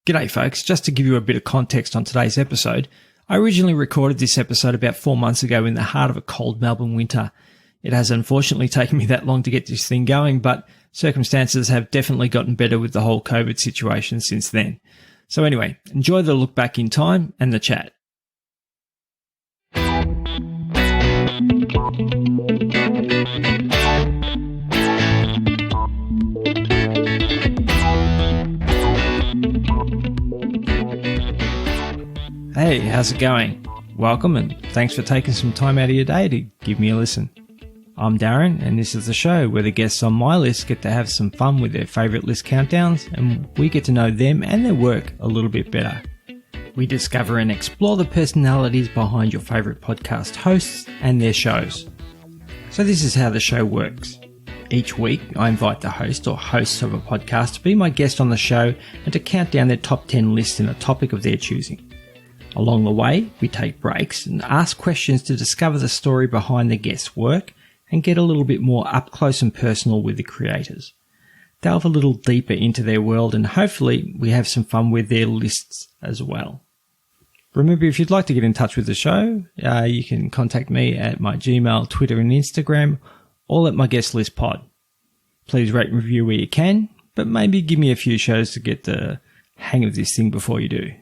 G'day folks, just to give you a bit of context on today's episode, I originally recorded this episode about 4 months ago in the heart of a cold Melbourne winter. It has unfortunately taken me that long to get this thing going, but circumstances have definitely gotten better with the whole COVID situation since then. So anyway, enjoy the look back in time and the chat. Hey, how's it going? Welcome and thanks for taking some time out of your day to give me a listen. I'm Darren and this is the show where the guests on my list get to have some fun with their favourite list countdowns and we get to know them and their work a little bit better. We discover and explore the personalities behind your favourite podcast hosts and their shows. So this is how the show works. Each week I invite the host or hosts of a podcast to be my guest on the show and to count down their top 10 lists in a topic of their choosing. Along the way, we take breaks and ask questions to discover the story behind the guest's work and get a little bit more up close and personal with the creators. Delve a little deeper into their world and hopefully we have some fun with their lists as well. Remember, if you'd like to get in touch with the show, you can contact me at my Gmail, Twitter and Instagram, all at my guest list pod. Please rate and review where you can, but maybe give me a few shows to get the hang of this thing before you do.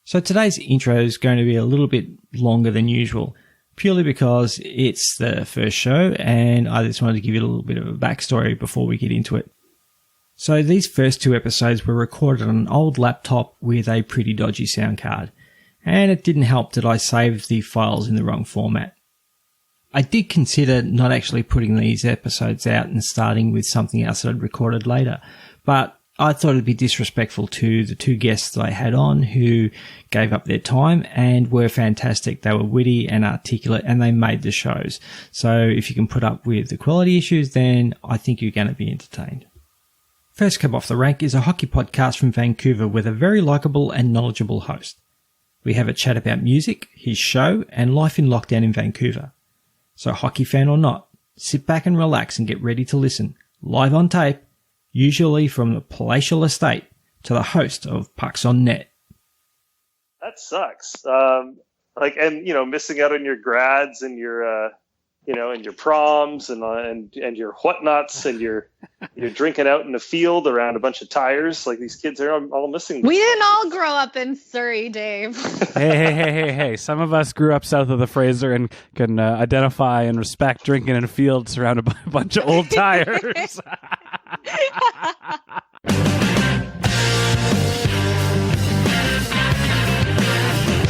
So today's intro is going to be a little bit longer than usual, purely because it's the first show and I just wanted to give you a little bit of a backstory before we get into it. So these first two episodes were recorded on an old laptop with a pretty dodgy sound card, and it didn't help that I saved the files in the wrong format. I did consider not actually putting these episodes out and starting with something else that I'd recorded later, but I thought it'd be disrespectful to the two guests that I had on who gave up their time and were fantastic. They were witty and articulate and they made the shows. So if you can put up with the quality issues, then I think you're going to be entertained. First Cab Off the Rank is a hockey podcast from Vancouver with a very likeable and knowledgeable host. We have a chat about music, his show, and life in lockdown in Vancouver. So hockey fan or not, sit back and relax and get ready to listen, live on tape, usually from the palatial estate, to the host of Pucks on Net. That sucks. Missing out on your grads and your, and your proms and your whatnots and you're drinking out in the field around a bunch of tires. Like these kids are all missing. We didn't all grow up in Surrey, Dave. Hey. Some of us grew up south of the Fraser and can identify and respect drinking in a field surrounded by a bunch of old tires.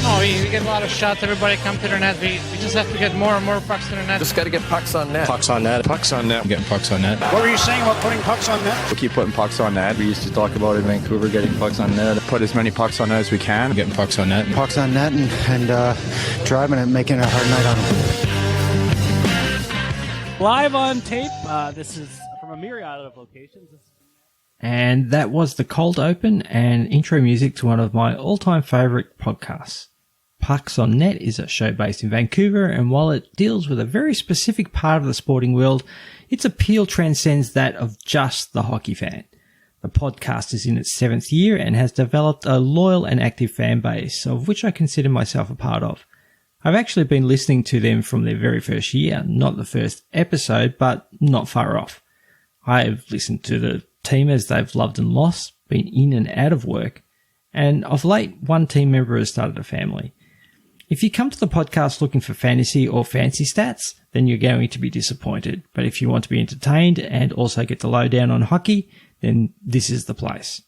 Oh, we get a lot of shots. Everybody come to the net. We just have to get more and more pucks to the net. Just got to get pucks on net. Pucks on net. Pucks on net. I'm getting pucks on net. What were you saying about putting pucks on net? We'll keep putting pucks on net. We used to talk about in Vancouver getting pucks on net. Put as many pucks on net as we can. I'm getting pucks on net. Pucks on net and driving it, making it a hard night on them. Live on tape. This is from a myriad of locations. And that was the cold open and intro music to one of my all-time favourite podcasts. Pucks on Net is a show based in Vancouver, and while it deals with a very specific part of the sporting world, its appeal transcends that of just the hockey fan. The podcast is in its 7th year and has developed a loyal and active fan base, of which I consider myself a part of. I've actually been listening to them from their very first year, not the first episode, but not far off. I've listened to the team as they've loved and lost, been in and out of work, and of late, one team member has started a family. If you come to the podcast looking for fantasy or fancy stats, then you're going to be disappointed. But if you want to be entertained and also get the lowdown on hockey, then this is the place.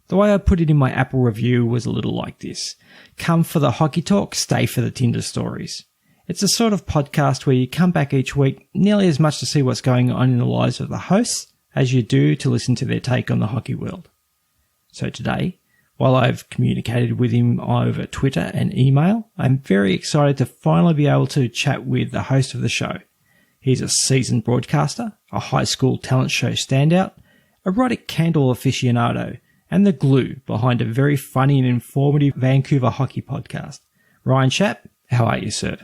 The way I put it in my Apple review was a little like this. Come for the hockey talk, stay for the Tinder stories. It's a sort of podcast where you come back each week nearly as much to see what's going on in the lives of the hosts as you do to listen to their take on the hockey world. So today, while I've communicated with him over Twitter and email, I'm very excited to finally be able to chat with the host of the show. He's a seasoned broadcaster, a high school talent show standout, a Roddick Candle aficionado, and the glue behind a very funny and informative Vancouver hockey podcast. Ryan Schaap, how are you, sir?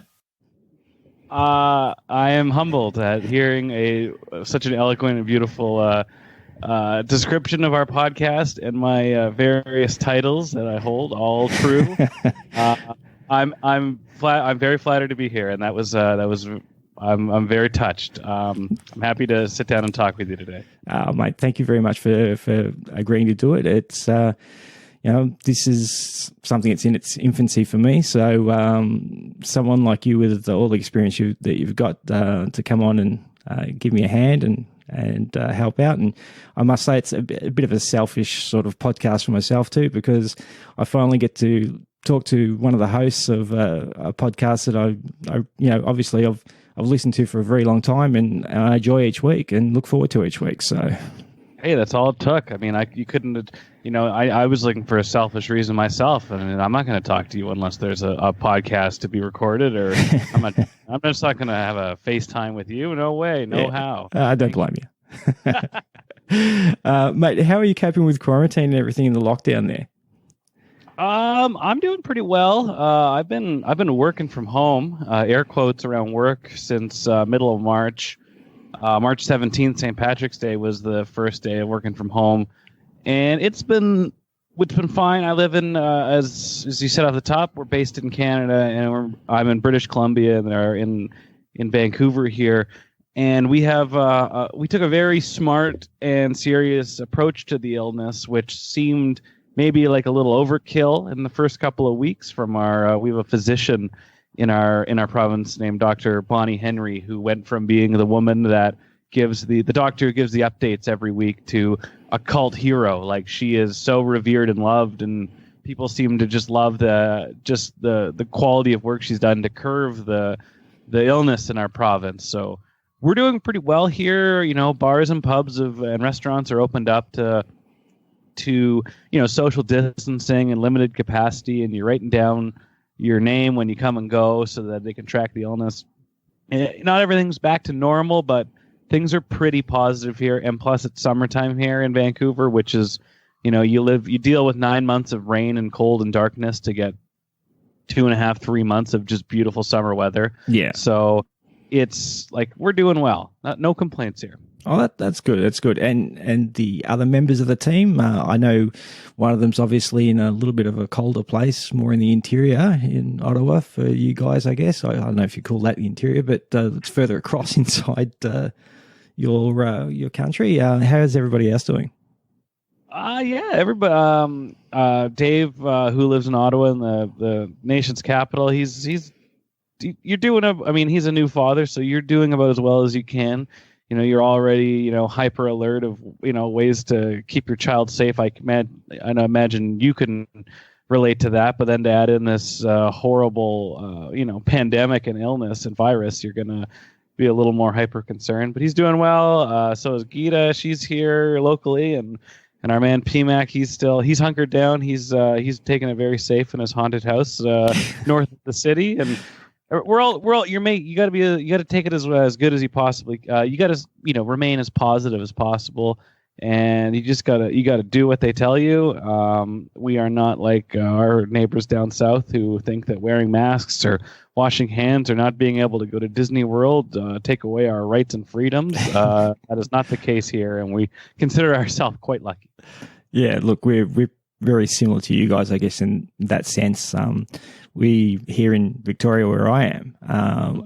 I am humbled at hearing such an eloquent and beautiful description of our podcast and my various titles that I hold all true. I'm very flattered to be here, and I'm very touched. I'm happy to sit down and talk with you today. Mate, thank you very much for agreeing to do it. It's this is something that's in its infancy for me. So someone like you with all the experience that you've got to come on and give me a hand and help out. And I must say it's a bit of a selfish sort of podcast for myself too, because I finally get to talk to one of the hosts of a podcast that I obviously I've listened to for a very long time, and I enjoy each week and look forward to each week. So, hey, that's all it took. I mean, you couldn't, I was looking for a selfish reason myself, and I'm not going to talk to you unless there's a podcast to be recorded, or I'm just not going to have a FaceTime with you. No way, no how. I don't blame you. Mate, how are you coping with quarantine and everything in the lockdown there? I'm doing pretty well. I've been working from home, air quotes around work, since middle of March. March 17th, St. Patrick's Day, was the first day of working from home, and it's been fine. I live in, as you said off the top, we're based in Canada, and I'm in British Columbia, and they're in Vancouver here. And we took a very smart and serious approach to the illness, which seemed maybe like a little overkill in the first couple of weeks. From we have a physician in our province named Dr. Bonnie Henry, who went from being the woman that gives the doctor who gives the updates every week to a cult hero. Like, she is so revered and loved, and people seem to just love the quality of work she's done to curb the illness in our province. So we're doing pretty well here. Bars and pubs and restaurants are opened up to social distancing and limited capacity, and you're writing down your name when you come and go so that they can track the illness. Not everything's back to normal, but things are pretty positive here. And plus, it's summertime here in Vancouver, which is, you deal with 9 months of rain and cold and darkness to get 2.5, 3 months of just beautiful summer weather. Yeah. So it's like, we're doing well. No complaints here. Oh, that's good. That's good. And the other members of the team, I know one of them's obviously in a little bit of a colder place, more in the interior in Ottawa for you guys, I guess. I don't know if you call that the interior, but it's further across inside your country. How's everybody else doing? Yeah, everybody. Dave, who lives in Ottawa, in the nation's capital, you're doing he's a new father, so you're doing about as well as you can. You're already, hyper alert of, ways to keep your child safe. I imagine you can relate to that, but then to add in this horrible, pandemic and illness and virus, you're going to be a little more hyper concerned. But he's doing well. So is Gita. She's here locally, and our man PMAC, he's hunkered down. He's taking it very safe in his haunted house north of the city, and we're all your mate. You got to take it as good as you possibly. You got to remain as positive as possible, and you got to do what they tell you. We are not like our neighbors down south who think that wearing masks or washing hands or not being able to go to Disney World take away our rights and freedoms. That is not the case here, and we consider ourselves quite lucky. Yeah, look, we're very similar to you guys, I guess, in that sense. We here in Victoria, where I am,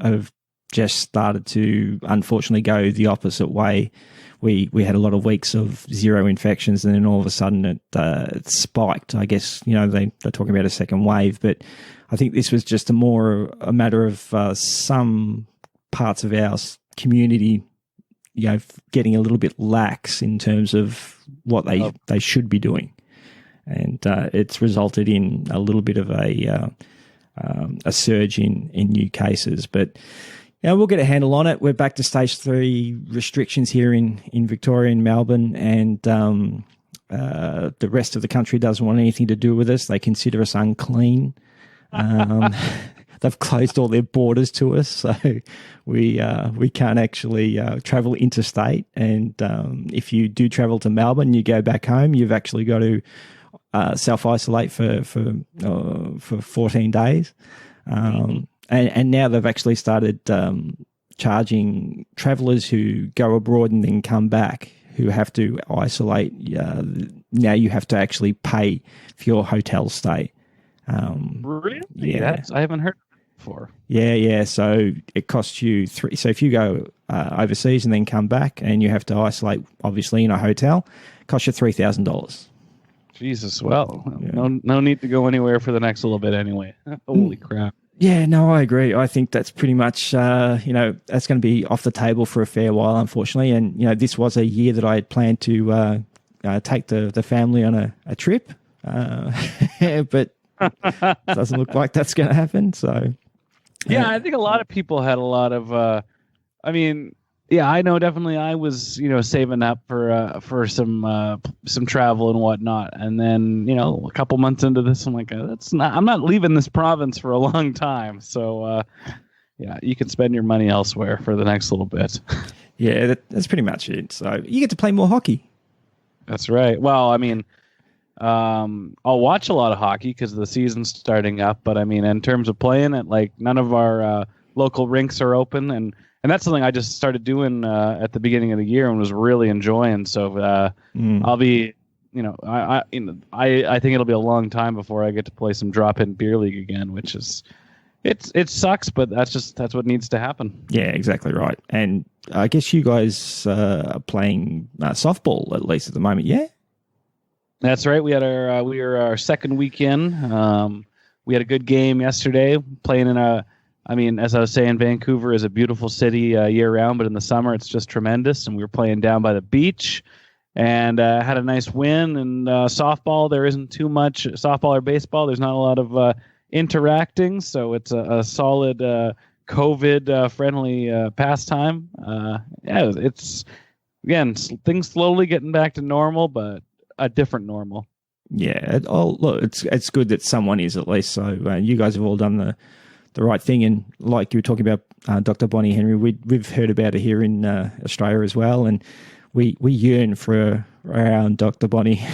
have just started to unfortunately go the opposite way. We had a lot of weeks of zero infections, and then all of a sudden it spiked. I guess they're talking about a second wave, but I think this was just a matter of some parts of our community, getting a little bit lax in terms of what they should be doing. And it's resulted in a little bit of a surge in new cases. But we'll get a handle on it. We're back to stage 3 restrictions here in Victoria and Melbourne, and the rest of the country doesn't want anything to do with us. They consider us unclean. They've closed all their borders to us, so we can't actually travel interstate. And if you do travel to Melbourne, you go back home, you've actually got to self-isolate for 14 days. And now they've actually started charging travellers who go abroad and then come back, who have to isolate. Now you have to actually pay for your hotel stay. Really? Yeah. I haven't heard of that before. Yeah. So it costs you three. So if you go overseas and then come back and you have to isolate, obviously in a hotel, it costs you $3,000. Jesus, well, Yeah. no need to go anywhere for the next little bit anyway. Holy crap. Yeah, no, I agree. I think that's pretty much, that's going to be off the table for a fair while, unfortunately. And, this was a year that I had planned to take the family on a trip, but it doesn't look like that's going to happen. So, Yeah, I think a lot of people had a lot of, I know definitely I was, saving up for some travel and whatnot. And then, a couple months into this, I'm like, I'm not leaving this province for a long time. So, you can spend your money elsewhere for the next little bit. Yeah, that's pretty much it. So you get to play more hockey. That's right. Well, I'll watch a lot of hockey because the season's starting up. But in terms of playing it, like none of our local rinks are open, and that's something I just started doing at the beginning of the year and was really enjoying. So I'll be, I think it'll be a long time before I get to play some drop-in beer league again, which is it sucks, but that's what needs to happen. Yeah, exactly right. And I guess you guys are playing softball at least at the moment. Yeah. That's right. We were our second weekend. We had a good game yesterday playing in as I was saying, Vancouver is a beautiful city year round, but in the summer it's just tremendous. And we were playing down by the beach and had a nice win. And softball, there isn't too much softball or baseball. There's not a lot of interacting. So it's a solid COVID friendly pastime. It's again, things slowly getting back to normal, but a different normal. Yeah. Look, it's good that someone is at least. So you guys have all done the right thing, and like you were talking about Dr. Bonnie Henry, we've heard about it here in Australia as well, and we yearn for our own Dr. Bonnie.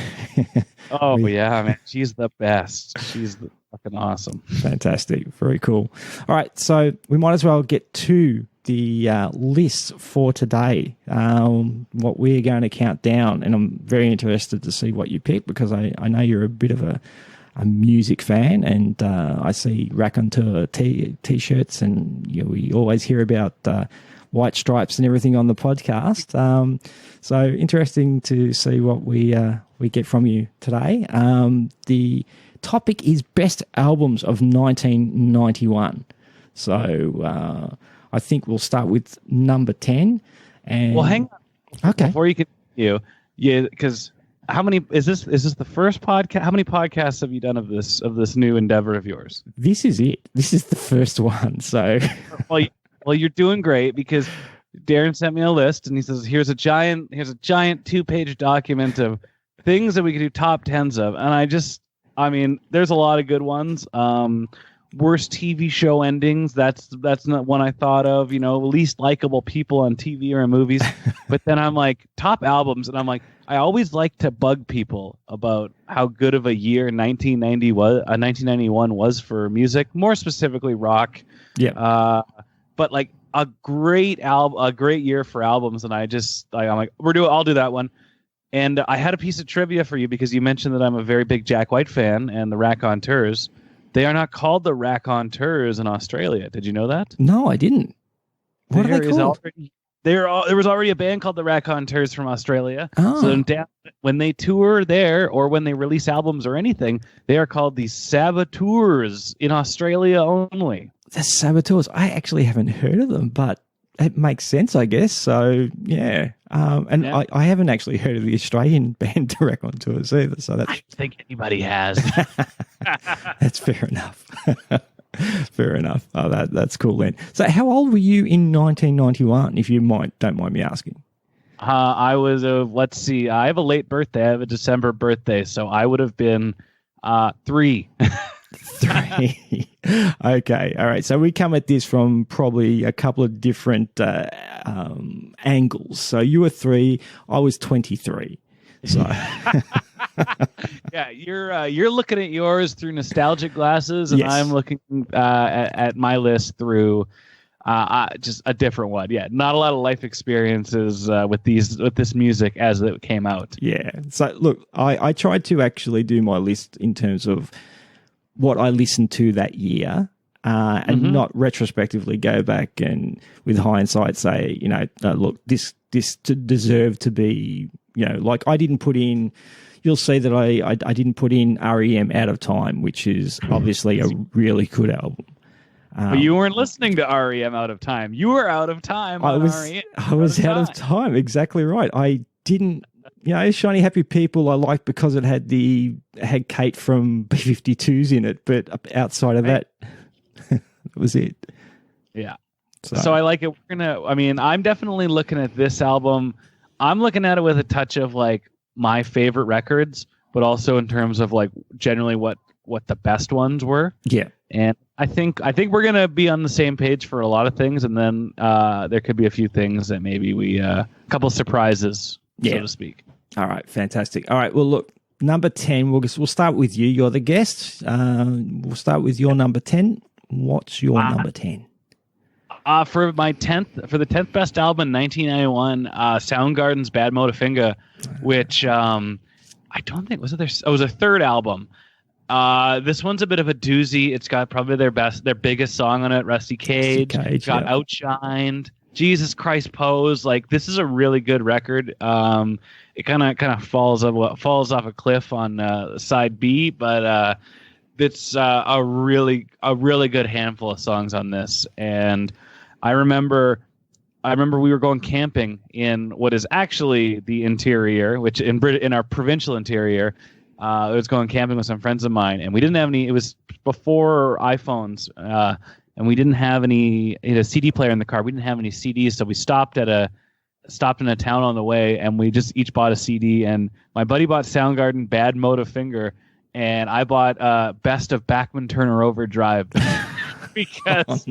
Yeah, man, she's the best. She's fucking awesome. Fantastic, very cool. All right, so we might as well get to the list for today. What we're going to count down, and I'm very interested to see what you pick because I know you're a bit of a music fan, and I see Raconteur t-shirts, and we always hear about White Stripes and everything on the podcast. So interesting to see what we get from you today. The topic is best albums of 1991. So I think we'll start with number 10. And well, hang on. Okay. Before you continue, because how many is this? Is this the first podcast? How many podcasts have you done of this new endeavor of yours? This is it. This is the first one. So, well, you're doing great because Darren sent me a list and he says, "Here's a giant 2-page document of things that we could do top 10s of." And there's a lot of good ones. Worst TV show endings. That's not one I thought of. Least likable people on TV or in movies. But then I'm like top albums, and I'm like, I always like to bug people about how good of a year 1991 was for music, more specifically rock. Yeah. But like a great year for albums, and I'm like, I'll do that one. And I had a piece of trivia for you because you mentioned that I'm a very big Jack White fan and the Raconteurs. They are not called the Raconteurs in Australia. Did you know that? No, I didn't. What are they called? There was already a band called the Raconteurs from Australia. Oh. So when they tour there or when they release albums or anything, they are called the Saboteurs in Australia only. The Saboteurs. I actually haven't heard of them, but it makes sense, I guess. So, yeah. I haven't actually heard of the Australian band The Raconteurs either. So that's... I don't think anybody has. That's fair enough. Fair enough. Oh, that's cool then. So how old were you in 1991, if you don't mind me asking? I was, let's see, I have a late birthday. I have a December birthday. So I would have been 3. 3. Okay. All right. So we come at this from probably a couple of different angles. So you were 3. I was 23. So yeah, you're looking at yours through nostalgic glasses, and yes. I'm looking at my list through Just a different one. Yeah, not a lot of life experiences with this music as it came out. Yeah. So look, I tried to actually do my list in terms of what I listened to that year, and not retrospectively go back and with hindsight say, look, this deserved to be, like I didn't put in. You'll see that I didn't put in REM Out of Time, which is obviously a really good album. But you weren't listening to REM Out of Time. You were out of time. I was out of time. Exactly right. I didn't. Shiny Happy People I liked because it had Kate from B-52s in it, but outside of that, that was it. Yeah. So I like it. I'm definitely looking at this album. I'm looking at it with a touch of like my favorite records, but also in terms of like generally what the best ones were. Yeah. And I think we're gonna be on the same page for a lot of things, and then there could be a few things that maybe we a couple surprises, so to speak. All right, fantastic. All right, well, look, number 10. We'll start with you. You're the guest. We'll start with your number 10. What's your number 10? For the 10th best album in 1991, Soundgarden's Bad Motorfinger, which I don't think was it their third album. This one's a bit of a doozy. It's got probably their biggest song on it, Rusty Cage. Got Outshined. Jesus Christ Pose. Like, this is a really good record. It kind of falls off a cliff on side B, but it's a really good handful of songs on this. And I remember we were going camping in what is actually the interior, which in our provincial interior. I was going camping with some friends of mine, and we didn't have any. It was before iPhones, and we didn't have any. A CD player in the car. We didn't have any CDs, so we stopped in a town on the way, and we just each bought a CD. And my buddy bought Soundgarden Bad Motorfinger, and I bought Best of Bachman Turner Overdrive because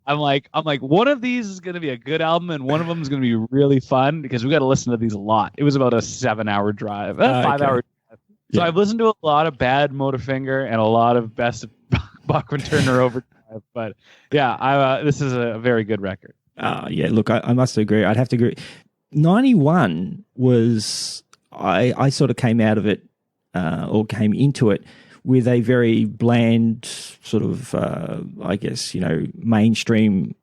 I'm like one of these is going to be a good album, and one of them is going to be really fun because we got to listen to these a lot. It was about a 7-hour drive, 5-hour drive. So I've listened to a lot of Bad Motorfinger and a lot of Best of Bachman Turner Overdrive. But yeah, this is a very good record. Yeah, look, I must agree. I'd have to agree. 91 was I sort of came out of it or came into it with a very bland sort of, I guess, mainstream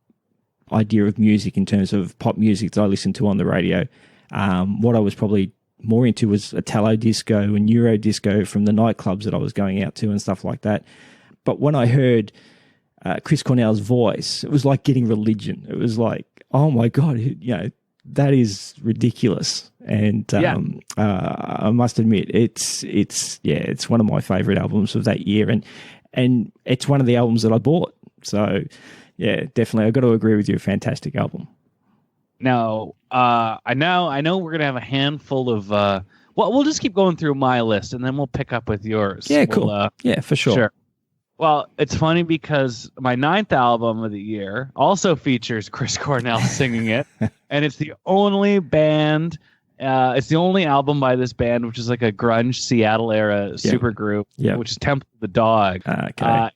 idea of music in terms of pop music that I listened to on the radio. What I was probably more into was Italo disco and Euro disco from the nightclubs that I was going out to and stuff like that. But when I heard Chris Cornell's voice, it was like getting religion. It was like, oh my God, that is ridiculous. And I must admit, it's one of my favorite albums of that year, and it's one of the albums that I bought. So yeah, definitely, I've got to agree with you. Fantastic album. Now, I know we're gonna have a handful of. We'll just keep going through my list, and then we'll pick up with yours. Yeah, cool. Yeah, for sure. Sure. Well, it's funny because my 9th album of the year also features Chris Cornell singing it, and it's the only band. It's the only album by this band, which is like a grunge Seattle era supergroup, which is Temple of the Dog. Okay.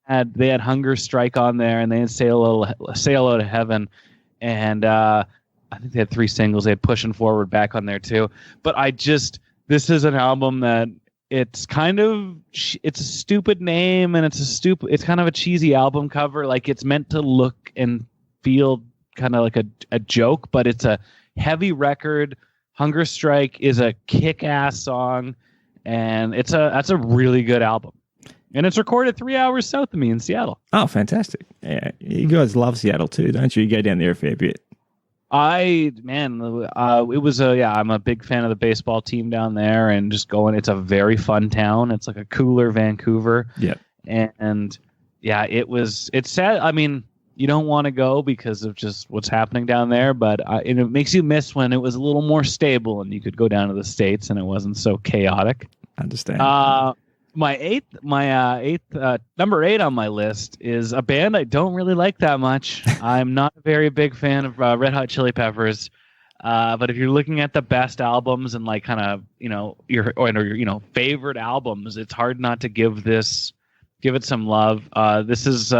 And they had Hunger Strike on there, and they had Sail Low to Heaven, and I think they had 3 singles. They had Pushing Forward back on there too. But this is an album that. It's a stupid name, and it's kind of a cheesy album cover. Like, it's meant to look and feel kind of like a joke, but it's a heavy record. Hunger Strike is a kick-ass song, and that's a really good album. And it's recorded 3 hours south of me in Seattle. Oh, fantastic. Yeah, you guys love Seattle too, don't you? You go down there a fair bit. I'm a big fan of the baseball team down there, and just going. It's a very fun town. It's like a cooler Vancouver. Yeah. And yeah, it's sad. I mean, you don't want to go because of just what's happening down there, but it makes you miss when it was a little more stable and you could go down to the States and it wasn't so chaotic. Understand. Number 8 on my list is a band I don't really like that much. I'm not a very big fan of Red Hot Chili Peppers, but if you're looking at the best albums and like kind of your favorite albums, it's hard not to give it some love. This is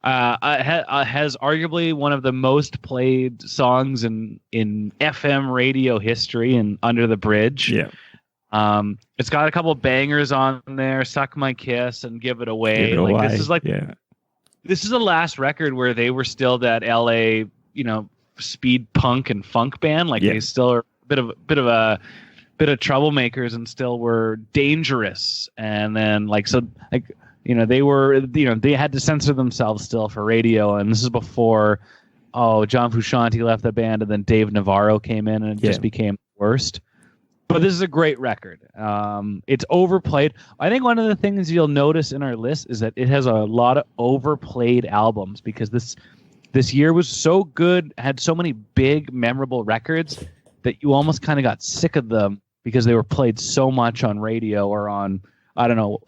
Has arguably one of the most played songs in FM radio history, and Under the Bridge. Yeah. It's got a couple bangers on there, Suck My Kiss and Give It Away. Give It Away. This is this is the last record where they were still that LA, speed punk and funk band. They still are a bit of troublemakers and still were dangerous. And then they were, they had to censor themselves still for radio. And this is before, John Frusciante left the band, and then Dave Navarro came in, and it just became worst. But this is a great record. It's overplayed. I think one of the things you'll notice in our list is that it has a lot of overplayed albums, because this year was so good, had so many big, memorable records that you almost kind of got sick of them because they were played so much on radio or on, I don't know,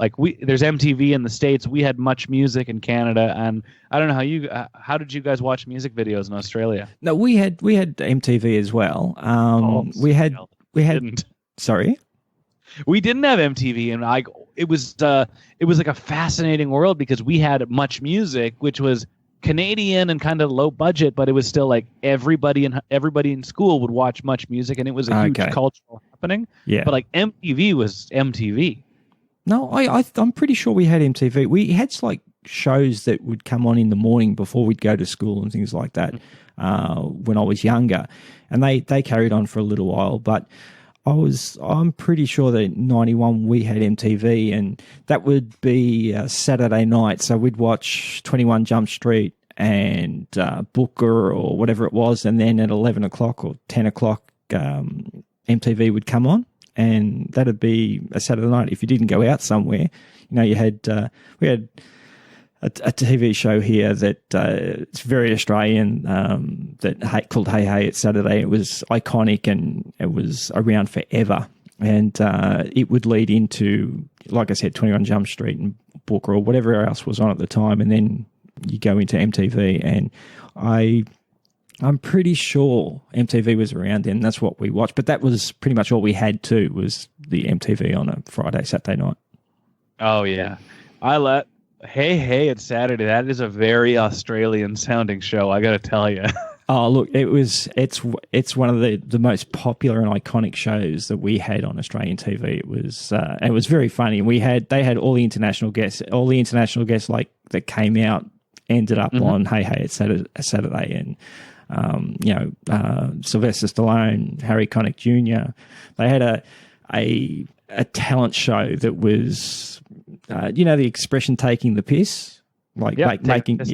there's MTV in the States. We had Much Music in Canada, and I don't know how did you guys watch music videos in Australia? No, we had MTV as well. We had. Didn't. Sorry, we didn't have MTV, and it was like a fascinating world, because we had Much Music, which was Canadian and kind of low budget, but it was still like everybody in school would watch Much Music, and it was a huge cultural happening. Yeah, but MTV was MTV. No, I'm pretty sure we had MTV. We had shows that would come on in the morning before we'd go to school and things like that when I was younger, and they carried on for a little while. But I'm pretty sure that in 91 we had MTV, and that would be Saturday night. So we'd watch 21 Jump Street and Booker or whatever it was, and then at 11 o'clock or 10 o'clock MTV would come on. And that'd be a Saturday night. If you didn't go out somewhere, you had we had a TV show here that it's very Australian called Hey Hey It's Saturday. It was iconic and it was around forever. And it would lead into, like I said, 21 Jump Street and Booker or whatever else was on at the time. And then you go into MTV, and I'm pretty sure MTV was around then. That's what we watched. But that was pretty much all we had too, was the MTV on a Friday, Saturday night. Oh, yeah. Hey Hey It's Saturday. That is a very Australian sounding show, I got to tell you. Oh, look, it's one of the most popular and iconic shows that we had on Australian TV. It was very funny. They had all the international guests that came out ended up on Hey Hey It's Saturday, and Sylvester Stallone, Harry Connick Jr. They had a talent show that was, the expression "taking the piss," making.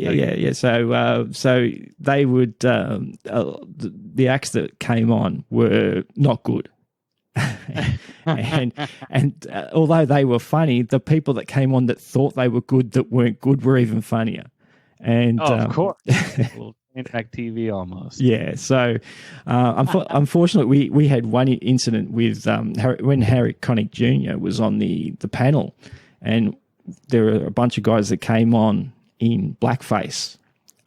So they would the acts that came on were not good. and although they were funny, the people that came on that thought they were good that weren't good were even funnier. And of course. Impact TV almost. Yeah. So, unfortunately, we had one incident with when Harry Connick Jr. was on the panel, and there were a bunch of guys that came on in blackface.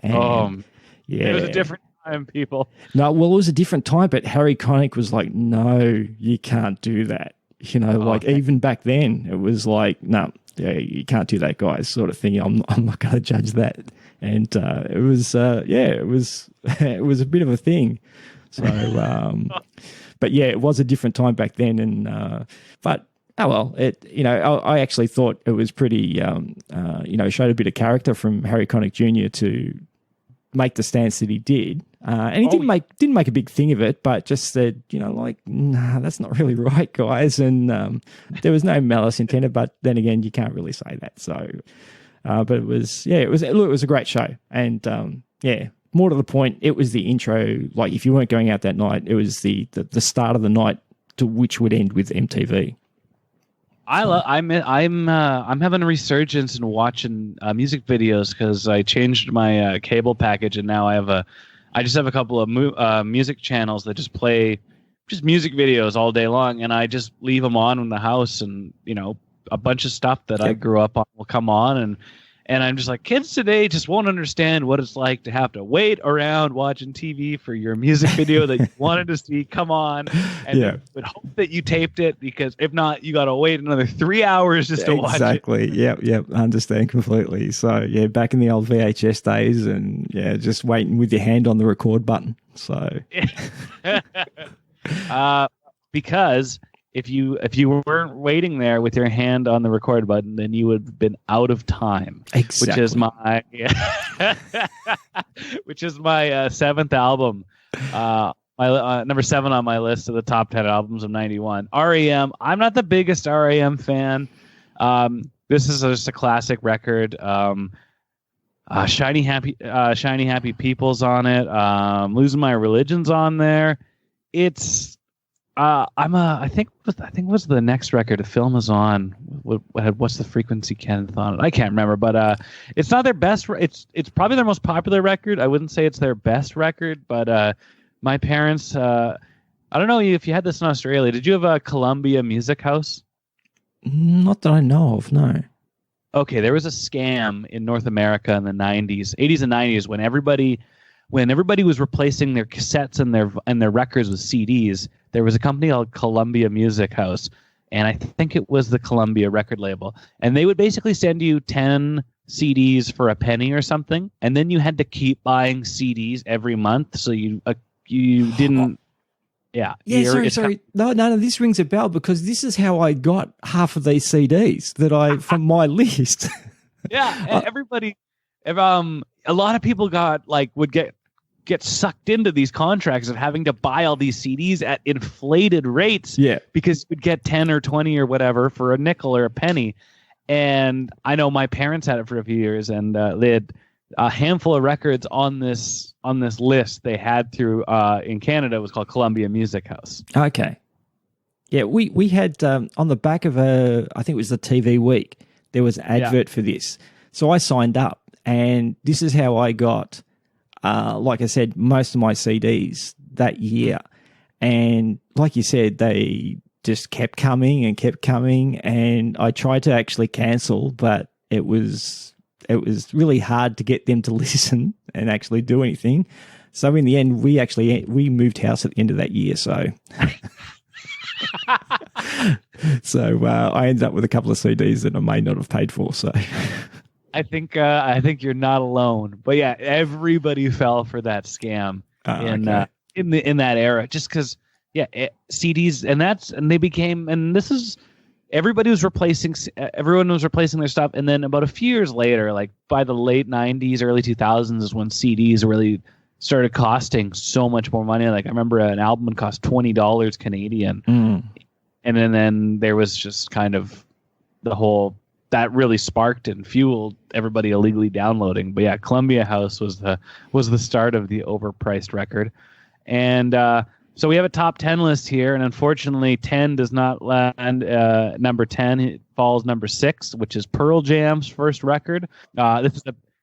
And, yeah, it was a different time, people. No, well, it was a different time, but Harry Connick was like, "No, you can't do that." Even back then, it was like, "No, yeah, you can't do that, guys," sort of thing. I'm not going to judge that. And it was it was a bit of a thing. So, but yeah, it was a different time back then. And but oh well, I actually thought it was pretty showed a bit of character from Harry Connick Jr. to make the stance that he did. And he didn't make a big thing of it, but just said, nah, that's not really right, guys. And there was no malice intended, but then again, you can't really say that. So, but it was a great show. And more to the point, it was the intro. Like, if you weren't going out that night, it was the start of the night to which would end with MTV. I'm having a resurgence in watching music videos because I changed my cable package, and now I just have a couple of music channels that just play just music videos all day long, and I just leave them on in the house, and a bunch of stuff that I grew up on will come on, And I'm just like, kids today just won't understand what it's like to have to wait around watching TV for your music video that you wanted to see. Come on. And would hope that you taped it, because if not, you got to wait another 3 hours just to watch it. Exactly. Yep. I understand completely. So, yeah, back in the old VHS days and, just waiting with your hand on the record button. So, because if you weren't waiting there with your hand on the record button, then you would have been out of time. Exactly. Which is my seventh album, my number 7 on my list of the top 10 albums of '91. REM. I'm not the biggest REM fan. This is just a classic record. Shiny Happy People's on it. Losing My Religion's on there. It's I think it was the next record the film is on. What's the Frequency Kenneth on it? I can't remember, but it's not their best. It's probably their most popular record. I wouldn't say it's their best record, but my parents. I don't know if you had this in Australia. Did you have a Columbia Music House? Not that I know of. No. Okay, there was a scam in North America in the 80s and 90s when everybody was replacing their cassettes and their records with CDs. There was a company called Columbia Music House, and I think it was the Columbia record label. And they would basically send you 10 CDs for a penny or something, and then you had to keep buying CDs every month, so you didn't. Yeah. Sorry. No, this rings a bell because this is how I got half of these CDs from my list. Yeah, everybody. A lot of people would get sucked into these contracts of having to buy all these CDs at inflated rates. Yeah. Because you'd get 10 or 20 or whatever for a nickel or a penny. And I know my parents had it for a few years, and they had a handful of records on this list they had through in Canada. It was called Columbia Music House. Okay. Yeah, we had on the back of I think it was the TV Week, there was an advert for this. So I signed up, and this is how I got, like I said, most of my CDs that year. And like you said, they just kept coming, and I tried to actually cancel, but it was really hard to get them to listen and actually do anything. So in the end, we moved house at the end of that year. So, I ended up with a couple of CDs that I may not have paid for. So, I think you're not alone. But yeah, everybody fell for that scam in that era, just because CDs and they became, and this is. Everyone was replacing their stuff, and then about a few years later, like by the late 90s, early 2000s, is when CDs really started costing so much more money. Like I remember an album would cost $20 Canadian, and then there was just kind of the whole that really sparked and fueled everybody illegally downloading. But yeah, Columbia House was the start of the overpriced record, and. So we have a top 10 list here, and unfortunately 10 does not land number 10. It falls number 6, which is Pearl Jam's first record. This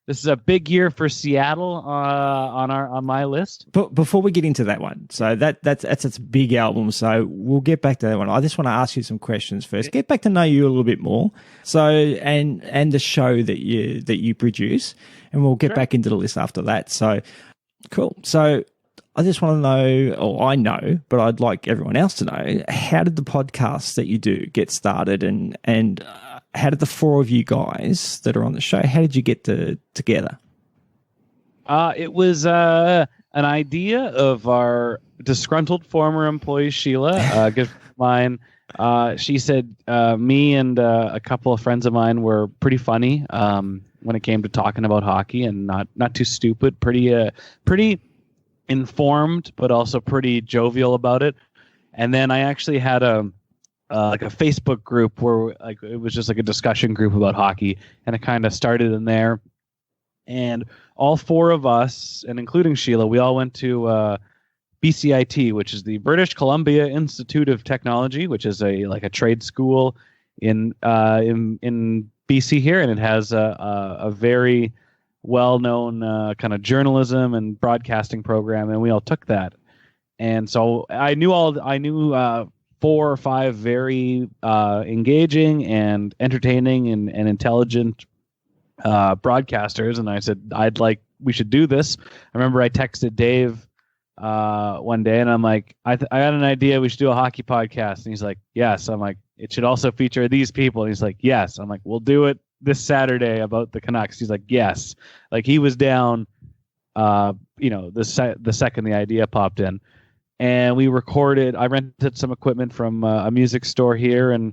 is a big year for Seattle on my list. But before we get into that one, so that's a big album, so we'll get back to that one. I just want to ask you some questions first. Get back to know you a little bit more. So and the show that you produce, and we'll get back into the list after that. So cool. So I just want to know, or I know, but I'd like everyone else to know, how did the podcast that you do get started, and how did the 4 of you guys that are on the show, how did you get together? It was an idea of our disgruntled former employee, Sheila, a good friend of mine. She said me and a couple of friends of mine were pretty funny when it came to talking about hockey, and not too stupid, pretty informed, but also pretty jovial about it. And then I actually had a Facebook group where it was just like a discussion group about hockey, and it kind of started in there. And all 4 of us, and including Sheila, we all went to BCIT, which is the British Columbia Institute of Technology, which is a trade school in BC here, and it has a very well-known kind of journalism and broadcasting program, and we all took that. And so I knew 4 or 5 very engaging and entertaining and intelligent broadcasters, and I said we should do this. I remember I texted Dave one day, and I'm like, I got an idea. We should do a hockey podcast, and he's like, yes. I'm like, it should also feature these people, and he's like, yes. I'm like, we'll do it this Saturday about the Canucks. He's like, yes. Like, he was down. The second the idea popped in, and we recorded. I rented some equipment from a music store here, and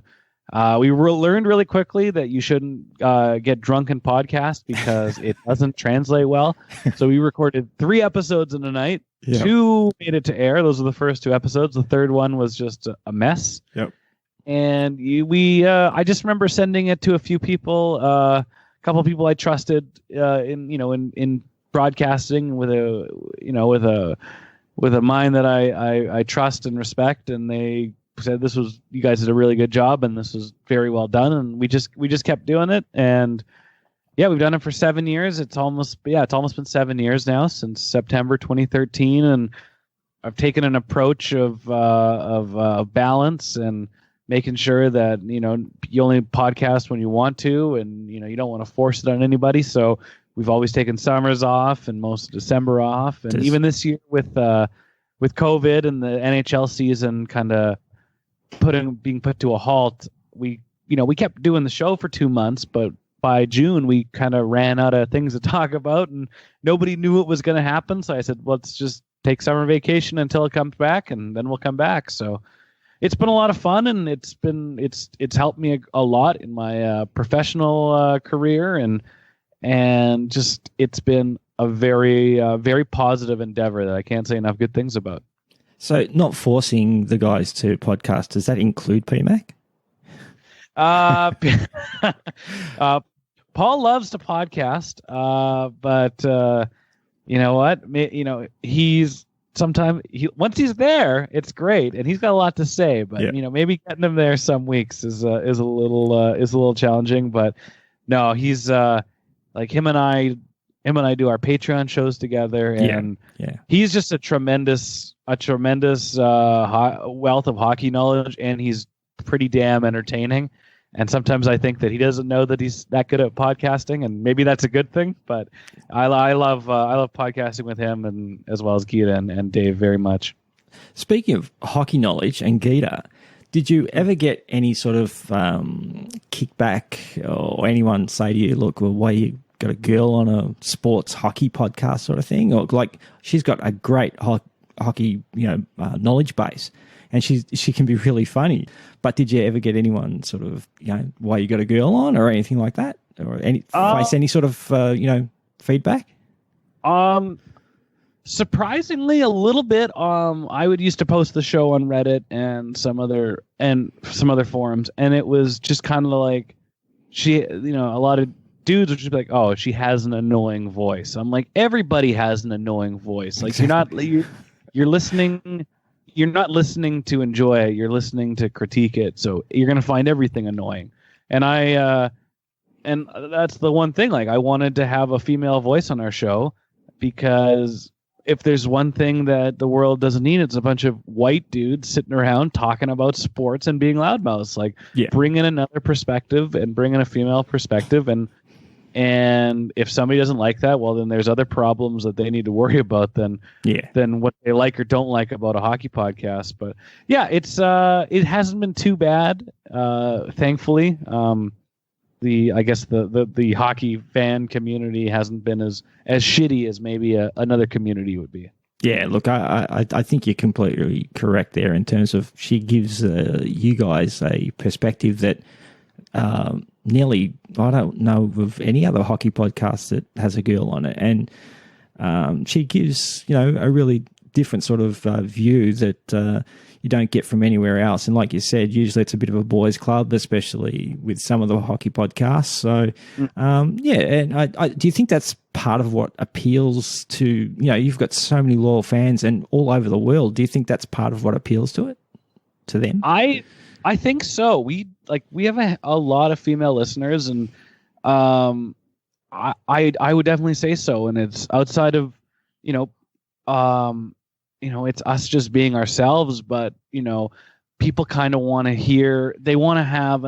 we learned really quickly that you shouldn't get drunk and podcast because it doesn't translate well. So we recorded 3 episodes in a night. Yep. 2 made it to air. Those are the first 2 episodes. The third one was just a mess. Yep. And I just remember sending it to a few people, a couple of people I trusted in broadcasting with a mind that I trust and respect, and they said you guys did a really good job, and this was very well done, and we just kept doing it, and we've done it for 7 years. It's almost been 7 years now, since September 2013, and I've taken an approach of balance and making sure that you only podcast when you want to, and you don't want to force it on anybody. So we've always taken summers off and most of December off, and even this year with COVID and the NHL season kind of being put to a halt, we kept doing the show for 2 months, but by June we kind of ran out of things to talk about, and nobody knew what was going to happen. So I said, let's just take summer vacation until it comes back, and then we'll come back. So it's been a lot of fun, and it's helped me a lot in my professional career, and just it's been a very very positive endeavor that I can't say enough good things about. So, not forcing the guys to podcast, does that include PMAC? Paul loves to podcast, but you know what? He's sometimes once he's there, it's great, and he's got a lot to say. But maybe getting him there some weeks is a little challenging. But no, he's like him and I do our Patreon shows together, and he's just a tremendous wealth of hockey knowledge, and he's pretty damn entertaining. And sometimes I think that he doesn't know that he's that good at podcasting, and maybe that's a good thing. But I love podcasting with him, and as well as Gita and Dave very much. Speaking of hockey knowledge and Gita, did you ever get any sort of kickback or anyone say to you, "Look, well, why you got a girl on a sports hockey podcast sort of thing?" Or like, she's got a great hockey knowledge base, and she can be really funny. But did you ever get anyone sort of, why you got a girl on or anything like that? Or face any sort of, feedback? Surprisingly, a little bit. I would used to post the show on Reddit and some other forums, and it was just kind of like a lot of dudes would just be like, "Oh, she has an annoying voice." I'm like, everybody has an annoying voice. Like, exactly. You're listening. You're not listening to enjoy it. You're listening to critique it. So you're going to find everything annoying. And and that's the one thing. Like, I wanted to have a female voice on our show, because if there's one thing that the world doesn't need, it's a bunch of white dudes sitting around talking about sports and being loudmouths. Like, bring in another perspective and bring in a female perspective. And if somebody doesn't like that, well, then there's other problems that they need to worry about than what they like or don't like about a hockey podcast. But it hasn't been too bad, thankfully. I guess the hockey fan community hasn't been as shitty as maybe another community would be. Yeah, look, I think you're completely correct there in terms of she gives you guys a perspective that nearly, I don't know of any other hockey podcast that has a girl on it. And she gives, a really different sort of view that you don't get from anywhere else. And like you said, usually it's a bit of a boys' club, especially with some of the hockey podcasts. So, and do you think that's part of what appeals to, you've got so many loyal fans and all over the world. Do you think that's part of what appeals to them? I think so. We have a lot of female listeners, and I would definitely say so. And it's outside of, it's us just being ourselves, but people kind of want to hear. They want to have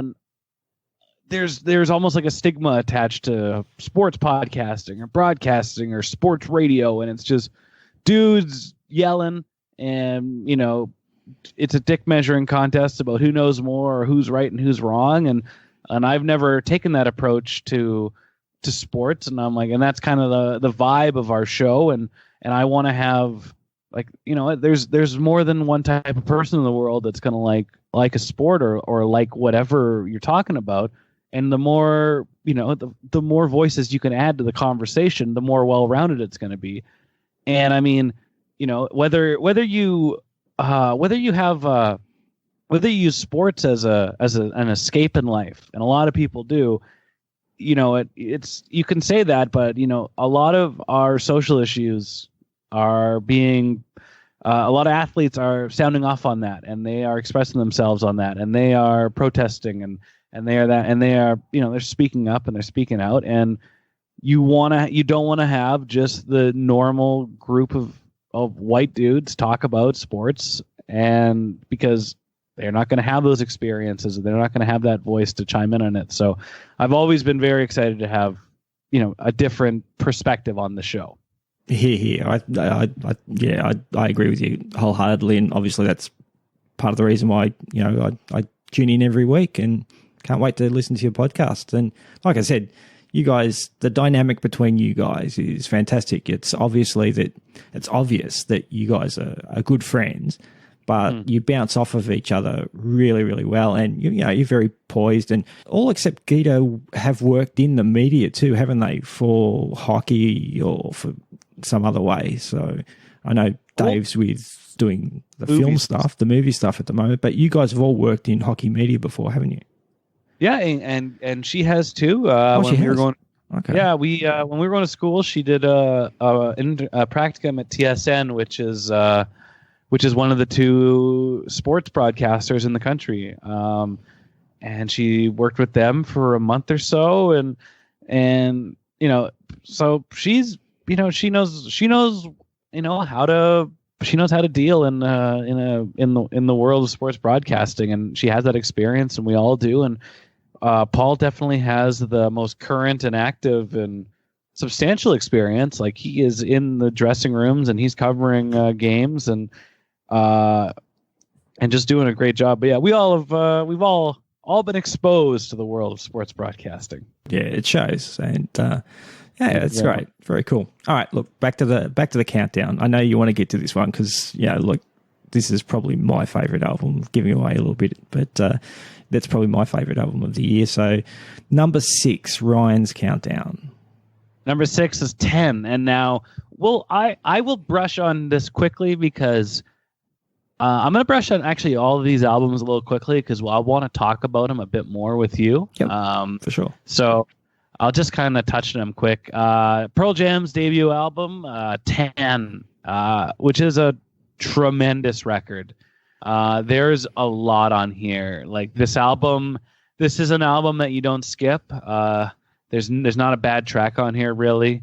there's almost like a stigma attached to sports podcasting or broadcasting or sports radio, and it's just dudes yelling, and it's a dick measuring contest about who knows more or who's right and who's wrong, and I've never taken that approach to sports, and I'm like, and that's kind of the vibe of our show, and I want to have there's more than one type of person in the world that's gonna like a sport or like whatever you're talking about. And the more, the more voices you can add to the conversation, the more well-rounded it's going to be. And I mean, whether you use sports as an escape in life, and a lot of people do, it's you can say that, but a lot of our social issues are being a lot of athletes are sounding off on that, and they are expressing themselves on that, and they are protesting and they are that, and they are, they're speaking up and they're speaking out, and you don't want to have just the normal group of white dudes talk about sports, and because they're not going to have those experiences, they're not going to have that voice to chime in on it. So I've always been very excited to have, a different perspective on the show. I agree with you wholeheartedly, and obviously that's part of the reason why I tune in every week and can't wait to listen to your podcast. And like I said, you guys, the dynamic between you guys is fantastic. It's obvious that you guys are good friends, but you bounce off of each other really, really well. And you're very poised, and all except Guido have worked in the media too, haven't they, for hockey or for some other way. So I know Dave's with doing the film stuff, the movie stuff at the moment, but you guys have all worked in hockey media before, haven't you? Yeah, and she has too. We were going, okay. Yeah, when we were going to school, she did a practicum at TSN, which is one of the two sports broadcasters in the country. And she worked with them for a month or so, and so she's she knows how to deal in the world of sports broadcasting, and she has that experience, and we all do. And Paul definitely has the most current and active and substantial experience. Like, he is in the dressing rooms and he's covering games and just doing a great job. But yeah, we've all been exposed to the world of sports broadcasting. Yeah, it shows, and it's great, very cool. All right, look, back to the countdown. I know you want to get to this one because look, this is probably my favorite album. Giving away a little bit, but that's probably my favorite album of the year. So, number 6, Ryan's Countdown. Number 6 is 10, and now, I will brush on this quickly because I'm going to brush on actually all of these albums a little quickly because I want to talk about them a bit more with you. Yep, for sure. So I'll just kind of touch them quick. Pearl Jam's debut album, 10, which is a tremendous record. There's a lot on here. Like, this is an album that you don't skip. There's not a bad track on here, really.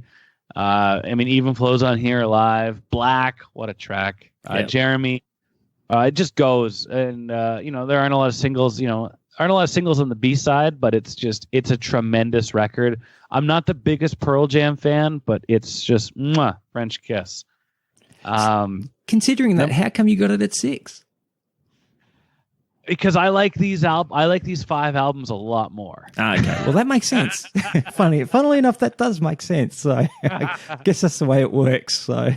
Even Flow's on here, Live. Black, what a track. Jeremy. It just goes, and there aren't a lot of singles. Aren't a lot of singles on the B-side, but it's a tremendous record. I'm not the biggest Pearl Jam fan, but it's just French kiss. Considering that, how come you got it at 6? Because I like these 5 albums a lot more. Okay, well, that makes sense. Funnily enough, that does make sense. So I guess that's the way it works. So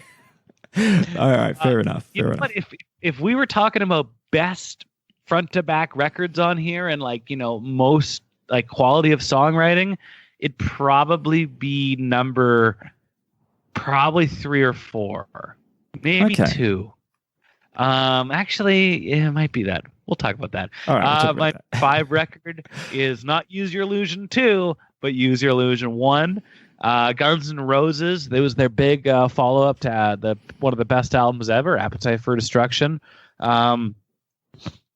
all right, fair enough. But if we were talking about best front to back records on here and most quality of songwriting, it'd probably be number 3 or 4, maybe 2. Actually, it might be that. We'll talk about that. All right, my 5 record is not Use Your Illusion 2, but Use Your Illusion 1. Guns N' Roses, that was their big follow-up to one of the best albums ever, Appetite for Destruction.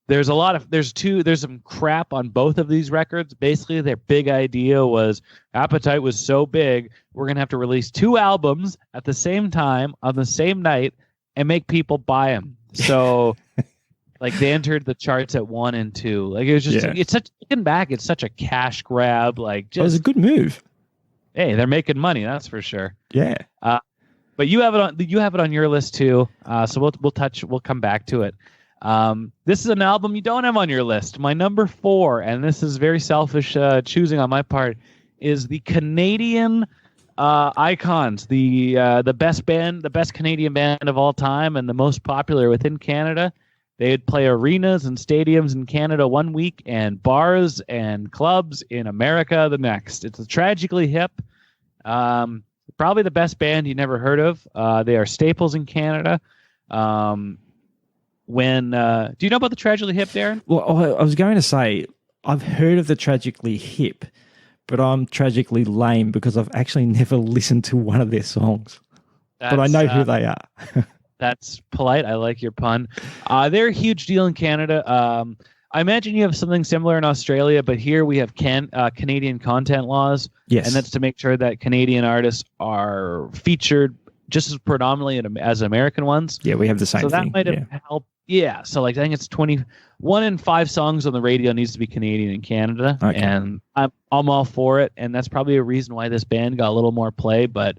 There's some crap on both of these records. Basically, their big idea was Appetite was so big, we're going to have to release 2 albums at the same time on the same night and make people buy them. So Like they entered the charts at 1 and 2. Like it was just it's such looking back, it's such a cash grab. Like just, it was a good move. Hey, they're making money, that's for sure. Yeah. But you have it on your list too. So we'll come back to it. This is an album you don't have on your list. My number 4, and this is very selfish choosing on my part, is the Canadian Icons, the best band, the best Canadian band of all time, and the most popular within Canada. They'd play arenas and stadiums in Canada one week, and bars and clubs in America the next. It's Tragically Hip. Probably the best band you never heard of. They are staples in Canada. Do you know about the Tragically Hip, Darren? Well, I was going to say, I've heard of the Tragically Hip, but I'm tragically lame because I've actually never listened to one of their songs. But I know who they are. That's polite. I like your pun. They're a huge deal in Canada. I imagine you have something similar in Australia, but here we have Canadian content laws. Yes. And that's to make sure that Canadian artists are featured just as predominantly as American ones. Yeah, we have the same thing. So that might have helped. Yeah. So like I think it's 21 in 5 songs on the radio needs to be Canadian in Canada. Okay. And I'm all for it. And that's probably a reason why this band got a little more play, but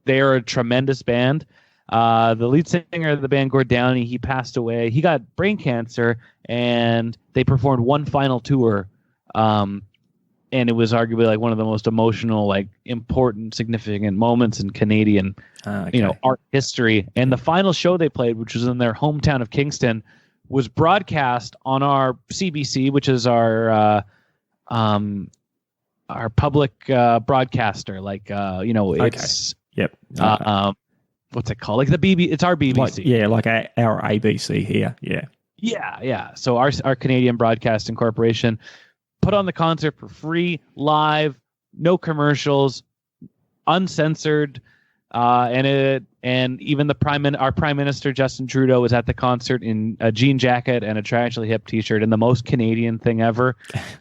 they are a tremendous band. The lead singer of the band, Gord Downey, he passed away. He got brain cancer, and they performed one final tour. And it was arguably like one of the most emotional, like important, significant moments in Canadian, art history. And the final show they played, which was in their hometown of Kingston, was broadcast on our CBC, which is our public broadcaster. Like it's Yep. what's it called? Like the it's our BBC. Like our ABC here. Yeah. Yeah. So our Canadian Broadcasting Corporation put on the concert for free, live, no commercials, uncensored, and even our Prime Minister Justin Trudeau was at the concert in a jean jacket and a Tragically Hip T-shirt, and the most Canadian thing ever.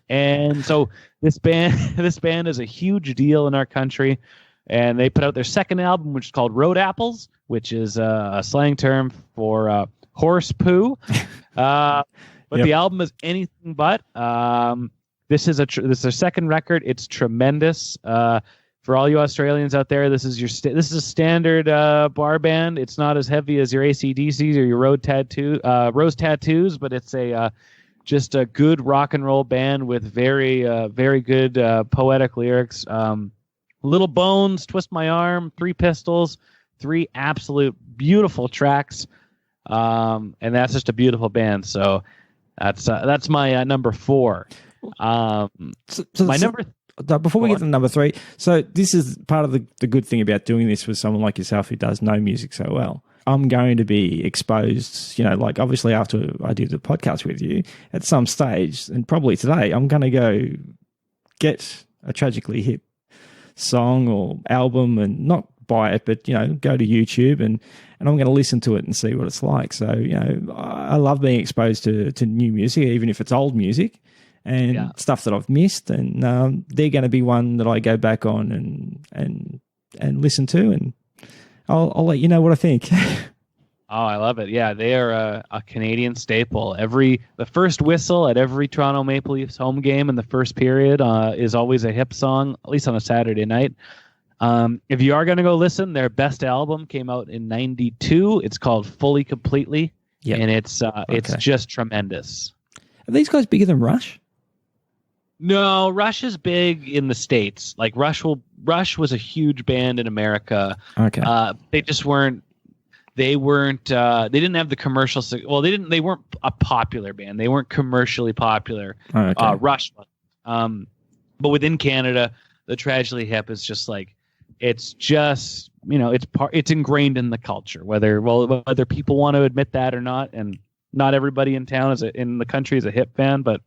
And so this band is a huge deal in our country. And they put out their second album, which is called Road Apples, which is a slang term for horse poo. But the album is anything but. This is their second record. It's tremendous. For all you Australians out there, this is a standard bar band. It's not as heavy as your AC/DCs or your Rose Tattoos, but it's just a good rock and roll band with very very good poetic lyrics. Little Bones, Twist My Arm, 3 Pistols, 3 absolute beautiful tracks, and that's just a beautiful band. So that's my number 4. Before we get to number 3, so this is part of the good thing about doing this with someone like yourself who does know music so well. I'm going to be exposed, like obviously after I do the podcast with you at some stage, and probably today, I'm going to go get a Tragically Hip song or album and not buy it, but go to YouTube and I'm going to listen to it and see what it's like. So I love being exposed to new music, even if it's old music and stuff that I've missed, and they're going to be one that I go back on and listen to, and I'll let you know what I think. Oh, I love it. Yeah, they are a Canadian staple. The first whistle at every Toronto Maple Leafs home game in the first period is always a hip song, at least on a Saturday night. If you are going to go listen, their best album came out in '92. It's called Fully Completely, and it's just tremendous. Are these guys bigger than Rush? No, Rush is big in the States. Like Rush was a huge band in America. Okay. They just weren't. They didn't have the commercial. Well, they weren't a popular band. They weren't commercially popular. Okay. Rush was. But within Canada, the Tragically Hip is just like, it's just, it's ingrained in the culture, whether people want to admit that or not. And not everybody in town in the country is a hip fan, but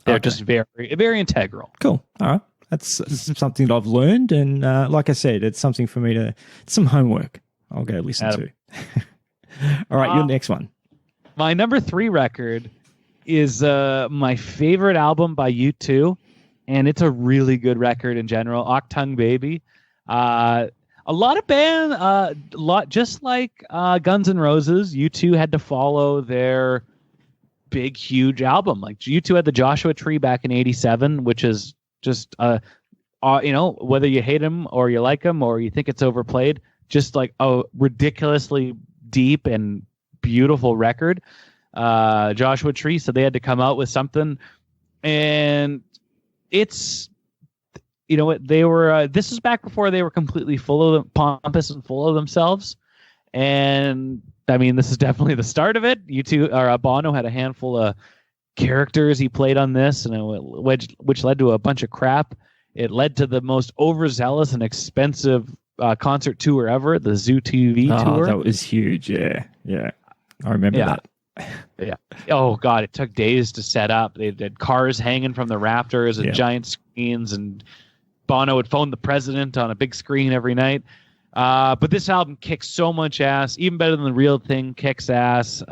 they're just very, very integral. Cool. All right. That's something that I've learned. And like I said, it's something for me it's some homework I'll go listen to. All right, your next one. My number 3 record is my favorite album by U2, and it's a really good record in general. Achtung Baby. A lot of just like Guns N' Roses, U2 had to follow their big, huge album. Like U2 had the Joshua Tree back in '87, which is just whether you hate him or you like him or you think it's overplayed, just like a ridiculously deep and beautiful record. Joshua Tree, so they had to come out with something, and it's they were this is back before they were completely full of pompous and full of themselves, and I mean this is definitely the start of it. U2 or Bono had a handful of characters he played on this, and which led to a bunch of crap. It led to the most overzealous and expensive concert tour ever, the Zoo TV tour. That was huge. Yeah, I remember that. Yeah. Oh God, it took days to set up. They had cars hanging from the rafters and giant screens, and Bono would phone the president on a big screen every night. But this album kicks so much ass, even better than The Real Thing kicks ass.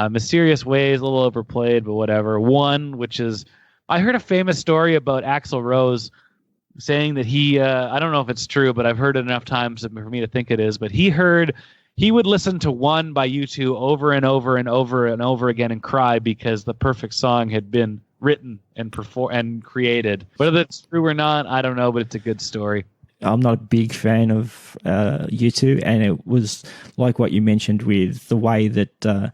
Mysterious Ways, a little overplayed, but whatever. One, which is, I heard a famous story about Axl Rose saying that he, I don't know if it's true, but I've heard it enough times for me to think it is, but he would listen to One by U2 over and over and over and over again and cry because the perfect song had been written and created. Whether it's true or not, I don't know, but it's a good story. I'm not a big fan of U2, and it was like what you mentioned with the way that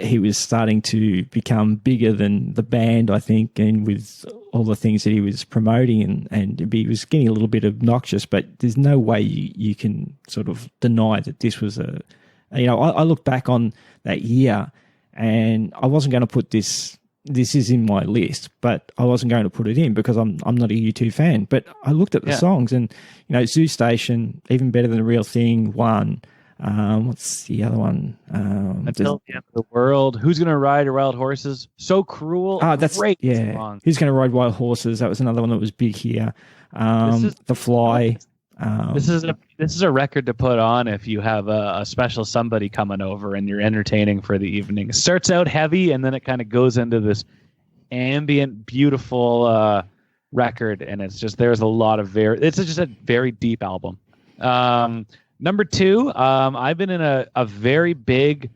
he was starting to become bigger than the band, I think, and with all the things that he was promoting, and he was getting a little bit obnoxious, but there's no way you can sort of deny that this was I look back on that year, and I wasn't going to put this is in my list, but I wasn't going to put it in because I'm not a U2 fan, but I looked at the songs, and, Zoo Station, even better than The Real Thing, One. What's the other one? Until the End of the World. Who's Gonna Ride Wild Horses? So Cruel. That's great. Song. Who's Gonna Ride Wild Horses? That was another one that was big here. The Fly. This is a record to put on if you have a special somebody coming over and you're entertaining for the evening. It starts out heavy and then it kind of goes into this ambient, beautiful record, and it's just there's a lot of it's just a very deep album. Number two, I've been in a very big.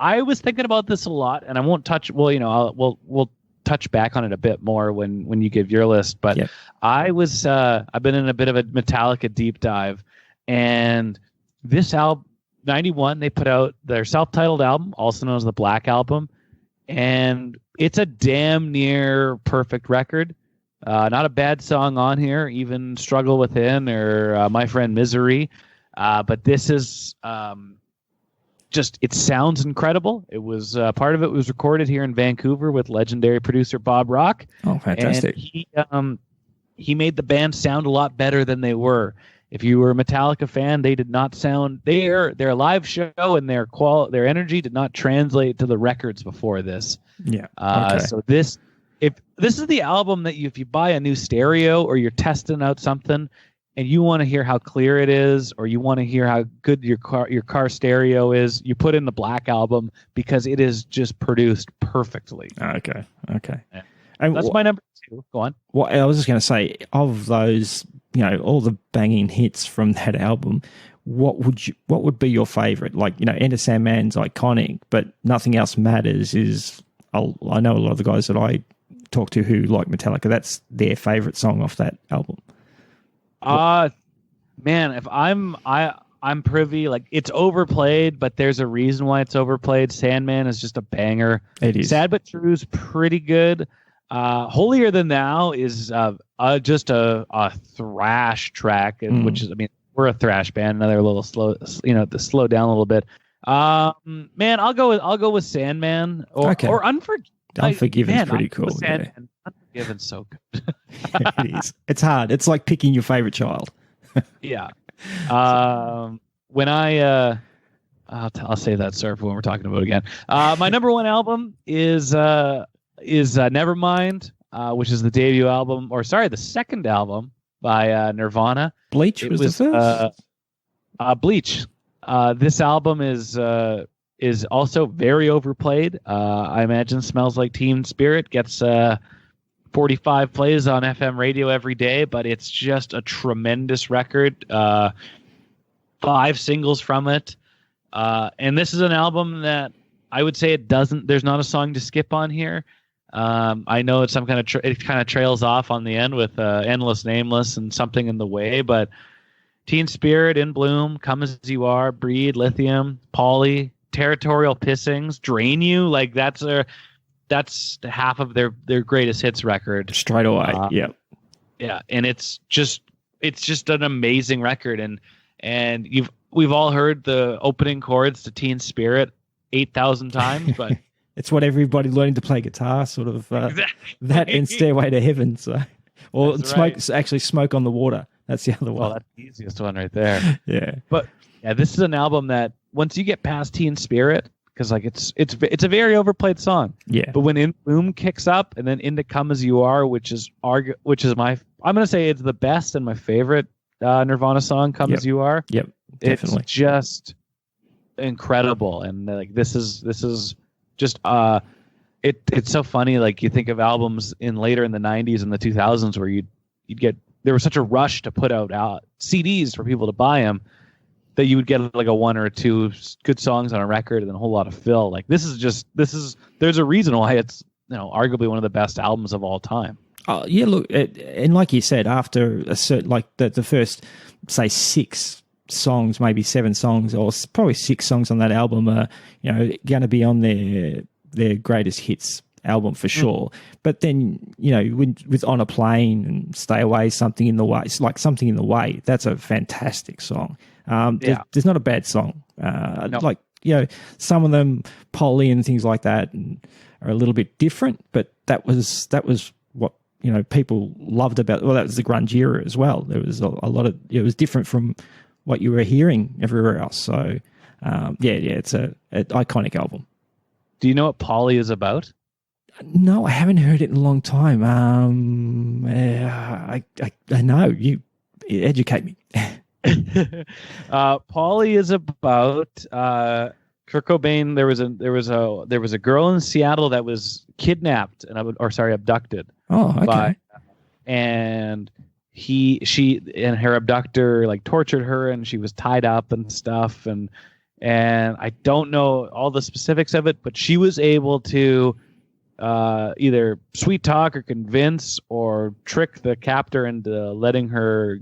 I was thinking about this a lot, and I won't touch. Well, we'll touch back on it a bit more when you give your list. But I've been in a bit of a Metallica deep dive, and this album, 91, they put out their self-titled album, also known as the Black Album, and it's a damn near perfect record. Not a bad song on here, even Struggle Within or My Friend Misery. But this is it sounds incredible. It was part of it was recorded here in Vancouver with legendary producer Bob Rock. Oh, fantastic! And he made the band sound a lot better than they were. If you were a Metallica fan, they did not sound their live show and their energy did not translate to the records before this. Yeah. So this is the album that if you buy a new stereo or you're testing out something and you want to hear how clear it is, or you want to hear how good your car stereo is, you put in the Black Album because it is just produced perfectly. Okay. Yeah. And that's my number two. Go on. Well, I was just going to say, of those, all the banging hits from that album, what would be your favorite? Like, Enter Sandman's iconic, but Nothing Else Matters is. I know a lot of the guys that I talk to who like Metallica, that's their favorite song off that album. Man, if I'm privy, like it's overplayed, but there's a reason why it's overplayed. Sandman is just a banger. It is. Sad But True is pretty good. Holier Than Thou is just a thrash track, which is, we're a thrash band. Another little slow, to slow down a little bit. Man, I'll go with Sandman or Unforgiven. Unforgiven's pretty cool. Sandman. Unforgiven's so good. It is. It's hard. It's like picking your favorite child. Yeah. When I'll save that, sir, for when we're talking about it again. My number one album is Nevermind, which is the debut album, the second album by Nirvana. Bleach was the first. Bleach. This album is also very overplayed. I imagine Smells Like Teen Spirit gets 45 plays on FM radio every day, but it's just a tremendous record. 5 singles from it. And this is an album that I would say it doesn't. There's not a song to skip on here. I know it's some kind of it kind of trails off on the end with Endless Nameless and Something in the Way, but Teen Spirit, In Bloom, Come As You Are, Breed, Lithium, Polly, Territorial Pissings, Drain You, like that's half of their greatest hits record Straight away. Yeah, and it's just an amazing record, and we've all heard the opening chords to Teen Spirit 8,000 times, but It's what everybody learning to play guitar, sort of exactly. that and Stairway to Heaven. So, or That's smoke, right. actually, Smoke on the Water. That's the other Well, one. that's the easiest one right there. Yeah, But yeah, this is an album that once you get past Teen Spirit, because like it's a very overplayed song. yeah, But when In Bloom kicks up and then into Come As You Are, which is I'm gonna say it's the best and my favorite Nirvana song, Come Yep. As You Are. yep, definitely. It's just incredible, and like this is just it's so funny. Like you think of albums later in the 90s and the 2000s where you'd get, there was such a rush to put out CDs for people to buy them that you would get like a one or two good songs on a record and then a whole lot of fill. Like this is there's a reason why it's arguably one of the best albums of all time. Yeah, look, and like you said, after a certain, like the first, say, 6 songs, maybe 7 songs, or probably 6 songs on that album are, going to be on their greatest hits album for sure. But then, with On a Plane and Stay Away, Something in the Way, it's like Something in the Way, that's a fantastic song. There's not a bad song. No. Like, some of them, Polly and things like that, are a little bit different, but that was what people loved about. Well, that was the grunge era as well. There was a lot of, it was different from what you were hearing everywhere else. So it's an iconic album. Do you know what Polly is about? No, I haven't heard it in a long time. I know, you educate me. Polly is about Kurt Cobain. There was a girl in Seattle that was kidnapped and abducted. Oh, okay. And she and her abductor like tortured her, and she was tied up and stuff, and I don't know all the specifics of it, but she was able to either sweet talk or convince or trick the captor into letting her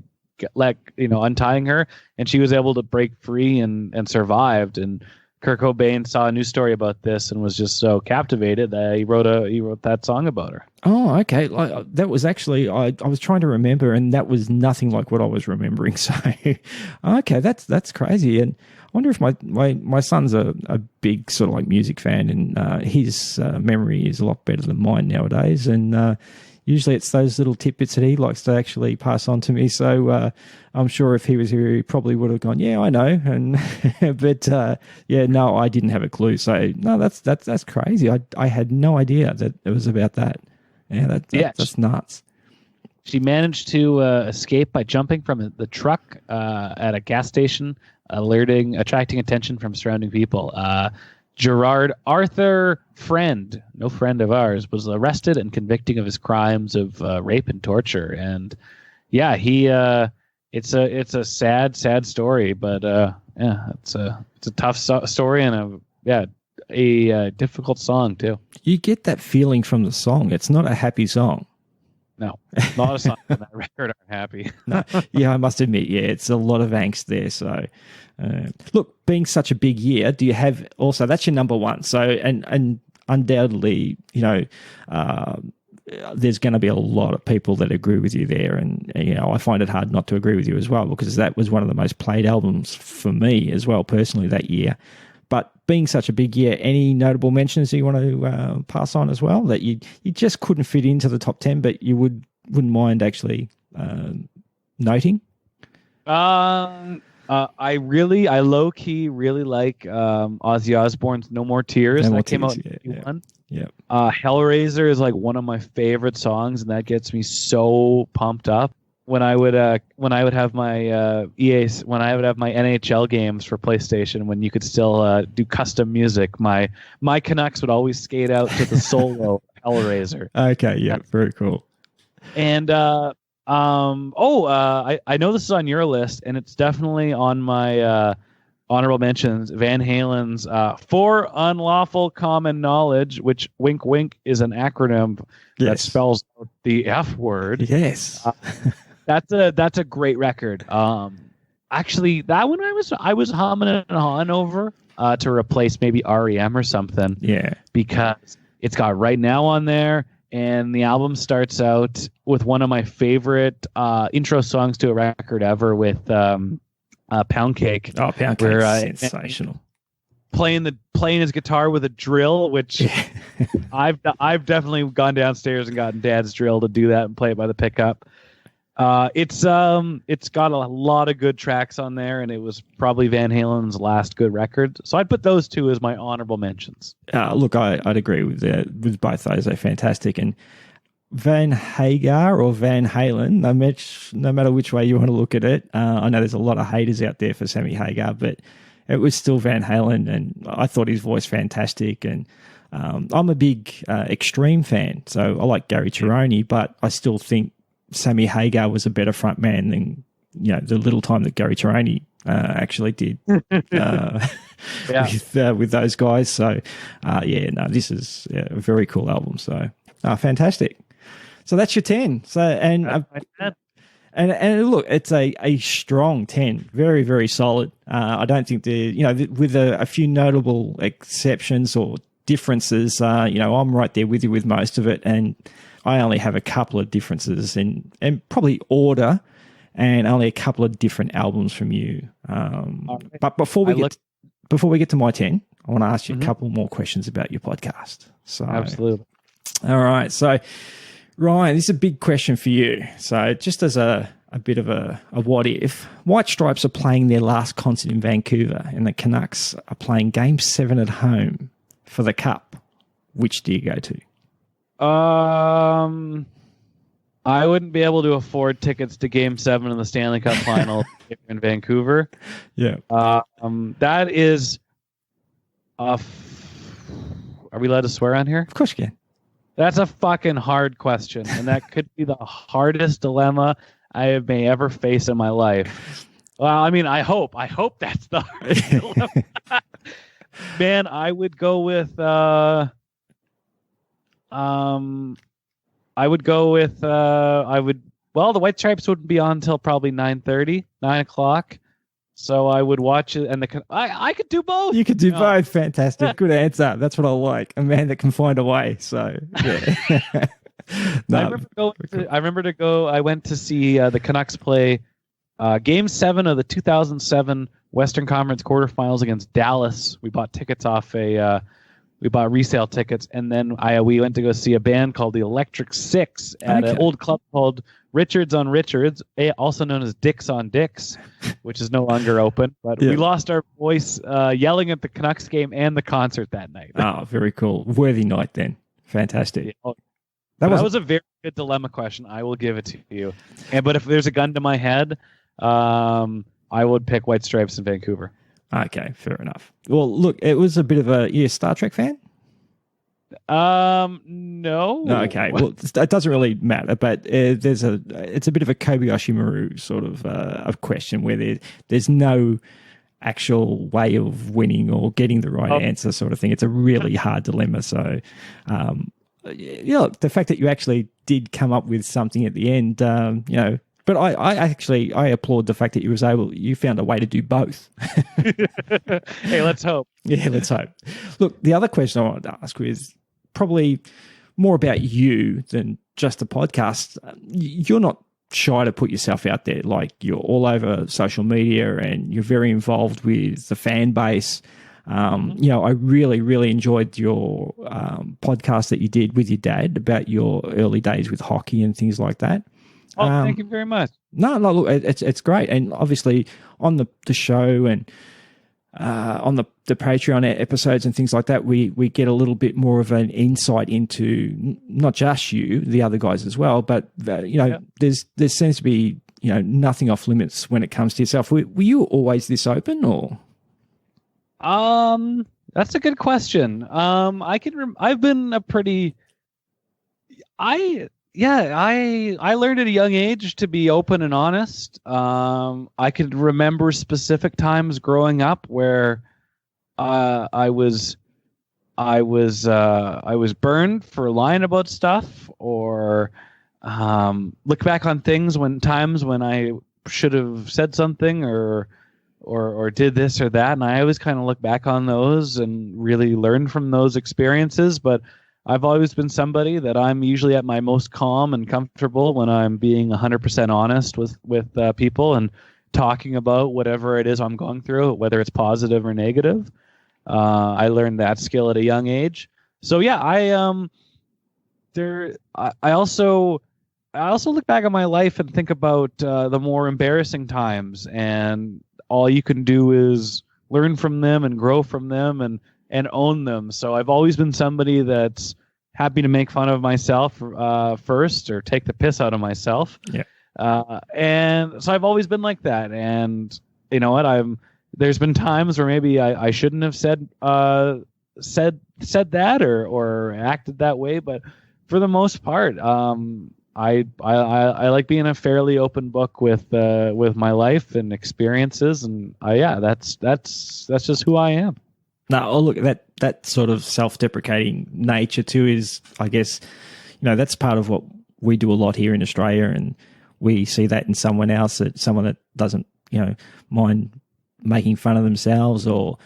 untying her, and she was able to break free and survived. And Kurt Cobain saw a news story about this and was just so captivated that he wrote that song about her. Oh, okay. That was actually, I was trying to remember, and that was nothing like what I was remembering. So, okay, that's crazy. And I wonder if my son's a big sort of like music fan, and his memory is a lot better than mine nowadays. And usually it's those little tidbits that he likes to actually pass on to me. So I'm sure if he was here, he probably would have gone, yeah, I know. And but no, I didn't have a clue. So no, that's crazy. I had no idea that it was about that. Yeah, that's nuts. She managed to escape by jumping from the truck at a gas station, attracting attention from surrounding people. Gerard Arthur Friend, no friend of ours, was arrested and convicted of his crimes of rape and torture. And yeah, it's a sad story, but it's a tough story and a difficult song too. You get that feeling from the song. It's not a happy song. No, a lot of songs on that record aren't happy. No, yeah, I must admit, it's a lot of angst there. So, look, being such a big year, do you have also, that's your number one. So, and undoubtedly, there's going to be a lot of people that agree with you there. And, I find it hard not to agree with you as well, because that was one of the most played albums for me as well, personally, that year. But being such a big year, any notable mentions you want to pass on as well that you just couldn't fit into the top 10, but you wouldn't mind actually noting? I low key really like Ozzy Osbourne's "No More Tears" that came out in 1991. Yeah. Hellraiser is like one of my favorite songs, and that gets me so pumped up. When I would have my NHL games for PlayStation, when you could still do custom music, my Canucks would always skate out to the solo Hellraiser. Okay, yeah, very cool. And I know this is on your list, and it's definitely on my honorable mentions: Van Halen's "For Unlawful Common Knowledge," which wink wink is an acronym that Yes. spells out the F word. Yes. That's a great record. Actually, that one I was humming and hawing over to replace maybe REM or something, Yeah. because it's got Right Now on there, and the album starts out with one of my favorite intro songs to a record ever with Pound Cake, Oh, Pound Where, Cake's sensational. playing his guitar with a drill, which I've definitely gone downstairs and gotten Dad's drill to do that and play it by the pickup. It's got a lot of good tracks on there, and it was probably Van Halen's last good record. So I'd put those two as my honorable mentions. Look, I'd agree with both those. They're fantastic. And Van Hagar or Van Halen, no matter which way you want to look at it, I know there's a lot of haters out there for Sammy Hagar, but it was still Van Halen, and I thought his voice fantastic. And I'm a big Extreme fan, so I like Gary Cherone, but I still think Sammy Hagar was a better front man than the little time that Gary Cherone actually did with those guys. So this is a very cool album. So fantastic. So that's your 10. So and look, it's a strong 10, very very solid. I don't think with a few notable exceptions or differences. I'm right there with you with most of it, and I only have a couple of differences in probably order, and only a couple of different albums from you. But before we get to my 10, I want to ask you a couple more questions about your podcast. So Absolutely. All right. So Ryan, this is a big question for you. So just as a bit of a what if, White Stripes are playing their last concert in Vancouver, and the Canucks are playing Game 7 at home for the Cup. Which do you go to? I wouldn't be able to afford tickets to Game 7 in the Stanley Cup Final in Vancouver. Yeah. That is are we allowed to swear on here? Of course you can. That's a fucking hard question, and that could be the hardest dilemma I may ever face in my life. Well, I mean, I hope that's the hardest dilemma. Man, I would go with the White Stripes wouldn't be on until probably 9:30, 9 o'clock. So I would watch it, and I could do both. You could do both. Fantastic. Good answer. That's what I like. A man that can find a way. So yeah. I went to see the Canucks play Game 7 of the 2007 Western Conference quarterfinals against Dallas. We bought tickets off we bought resale tickets, and then we went to go see a band called the Electric Six at an old club called Richards on Richards, also known as Dicks on Dicks, which is no longer open. But we lost our voice yelling at the Canucks game and the concert that night. Oh, very cool. Worthy night then. Fantastic. That was a very good dilemma question. I will give it to you. But if there's a gun to my head, I would pick White Stripes in Vancouver. Okay, fair enough. Well, look, it was a bit of a Star Trek fan? No. No, okay. Well, it doesn't really matter, but it's a bit of a Kobayashi Maru sort of a question where there's no actual way of winning or getting the right answer sort of thing. It's a really hard dilemma. So, the fact that you actually did come up with something at the end, but I applaud the fact that you found a way to do both. Hey, let's hope. Yeah, let's hope. Look, the other question I wanted to ask is probably more about you than just a podcast. You're not shy to put yourself out there. Like, you're all over social media and you're very involved with the fan base. I really, really enjoyed your podcast that you did with your dad about your early days with hockey and things like that. Oh, thank you very much. No, look, it's great, and obviously on the show and on the Patreon episodes and things like that, we get a little bit more of an insight into not just you, the other guys as well, but there seems to be nothing off limits when it comes to yourself. Were you always this open, or? That's a good question. I've been Yeah, I learned at a young age to be open and honest. I could remember specific times growing up where I was burned for lying about stuff, or look back on things times when I should have said something or did this or that, and I always kind of look back on those and really learn from those experiences. But I've always been somebody that I'm usually at my most calm and comfortable when I'm being 100% honest with people and talking about whatever it is I'm going through, whether it's positive or negative. I learned that skill at a young age. So yeah, I also look back on my life and think about the more embarrassing times, and all you can do is learn from them and grow from them and own them. So I've always been somebody that's happy to make fun of myself first, or take the piss out of myself. Yeah. And so I've always been like that. And you know what? There's been times where maybe I shouldn't have said that or acted that way, but for the most part, I like being a fairly open book with my life and experiences, and that's just who I am. No, oh, look, that sort of self-deprecating nature too is, I guess, that's part of what we do a lot here in Australia, and we see that in someone else, someone that doesn't, mind making fun of themselves or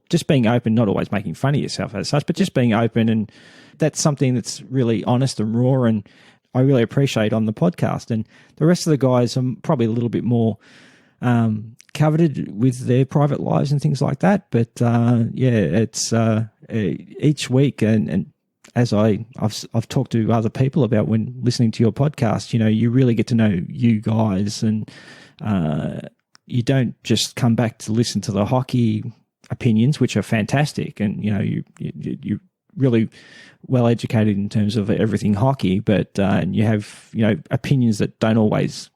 just being open, not always making fun of yourself as such, but just being open. And that's something that's really honest and raw, and I really appreciate on the podcast. And the rest of the guys are probably a little bit more coveted with their private lives and things like that. But it's each week, and as I've talked to other people about when listening to your podcast, you really get to know you guys, and you don't just come back to listen to the hockey opinions, which are fantastic, and you're really well educated in terms of everything hockey, but you have opinions that don't always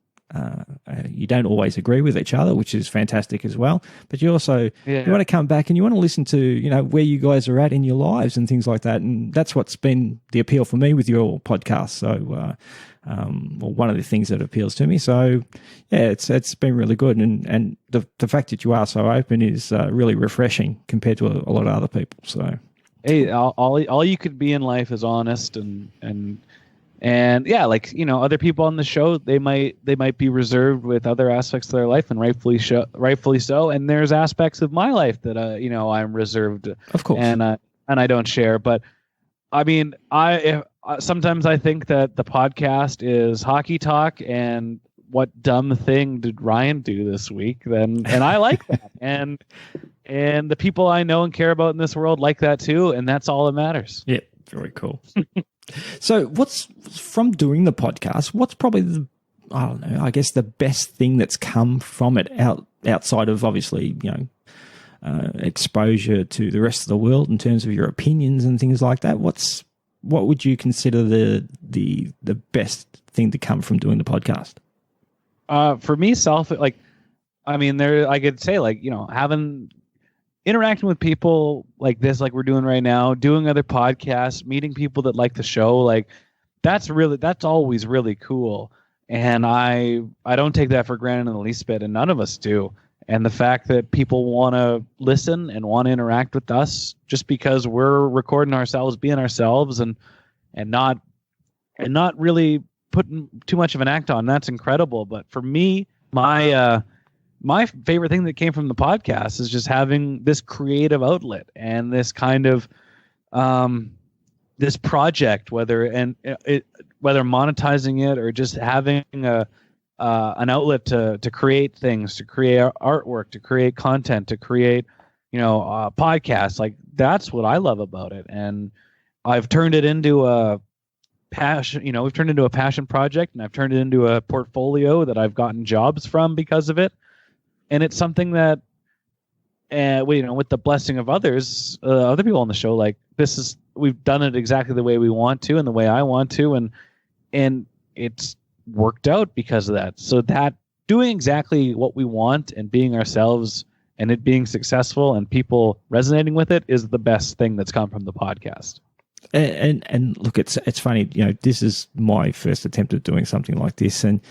agree with each other, which is fantastic as well. But you also you want to come back and you want to listen to where you guys are at in your lives and things like that, and that's what's been the appeal for me with your podcast. So one of the things that appeals to me. So yeah, it's been really good, and the fact that you are so open is really refreshing compared to a lot of other people. So hey, all you could be in life is honest, and yeah, like other people on the show, they might be reserved with other aspects of their life, and rightfully so. And there's aspects of my life that I'm reserved, of course, and I don't share. But I mean, sometimes I think that the podcast is hockey talk, and what dumb thing did Ryan do this week? And I like that, and the people I know and care about in this world like that too, and that's all that matters. Yeah, very cool. So what's from doing the podcast, what's probably I guess the best thing that's come from it outside of obviously, exposure to the rest of the world in terms of your opinions and things like that? What would you consider the best thing to come from doing the podcast? For me, I could say interacting with people like this, like we're doing right now, doing other podcasts, meeting people that like the show, like that's always really cool. And I don't take that for granted in the least bit, and none of us do. And the fact that people want to listen and want to interact with us just because we're recording ourselves, being ourselves, and not really putting too much of an act on, that's incredible. But for me, my favorite thing that came from the podcast is just having this creative outlet and this kind of this project, whether monetizing it or just having an outlet to create things, to create artwork, to create content, to create podcasts. Like that's what I love about it, and I've turned it into a passion. We've turned it into a passion project, and I've turned it into a portfolio that I've gotten jobs from because of it. And it's something that, with the blessing of others, other people on the show, like we've done it exactly the way we want to and the way I want to, and it's worked out because of that. So that doing exactly what we want and being ourselves and it being successful and people resonating with it is the best thing that's come from the podcast. And look, it's funny, you know, this is my first attempt at doing something like this, and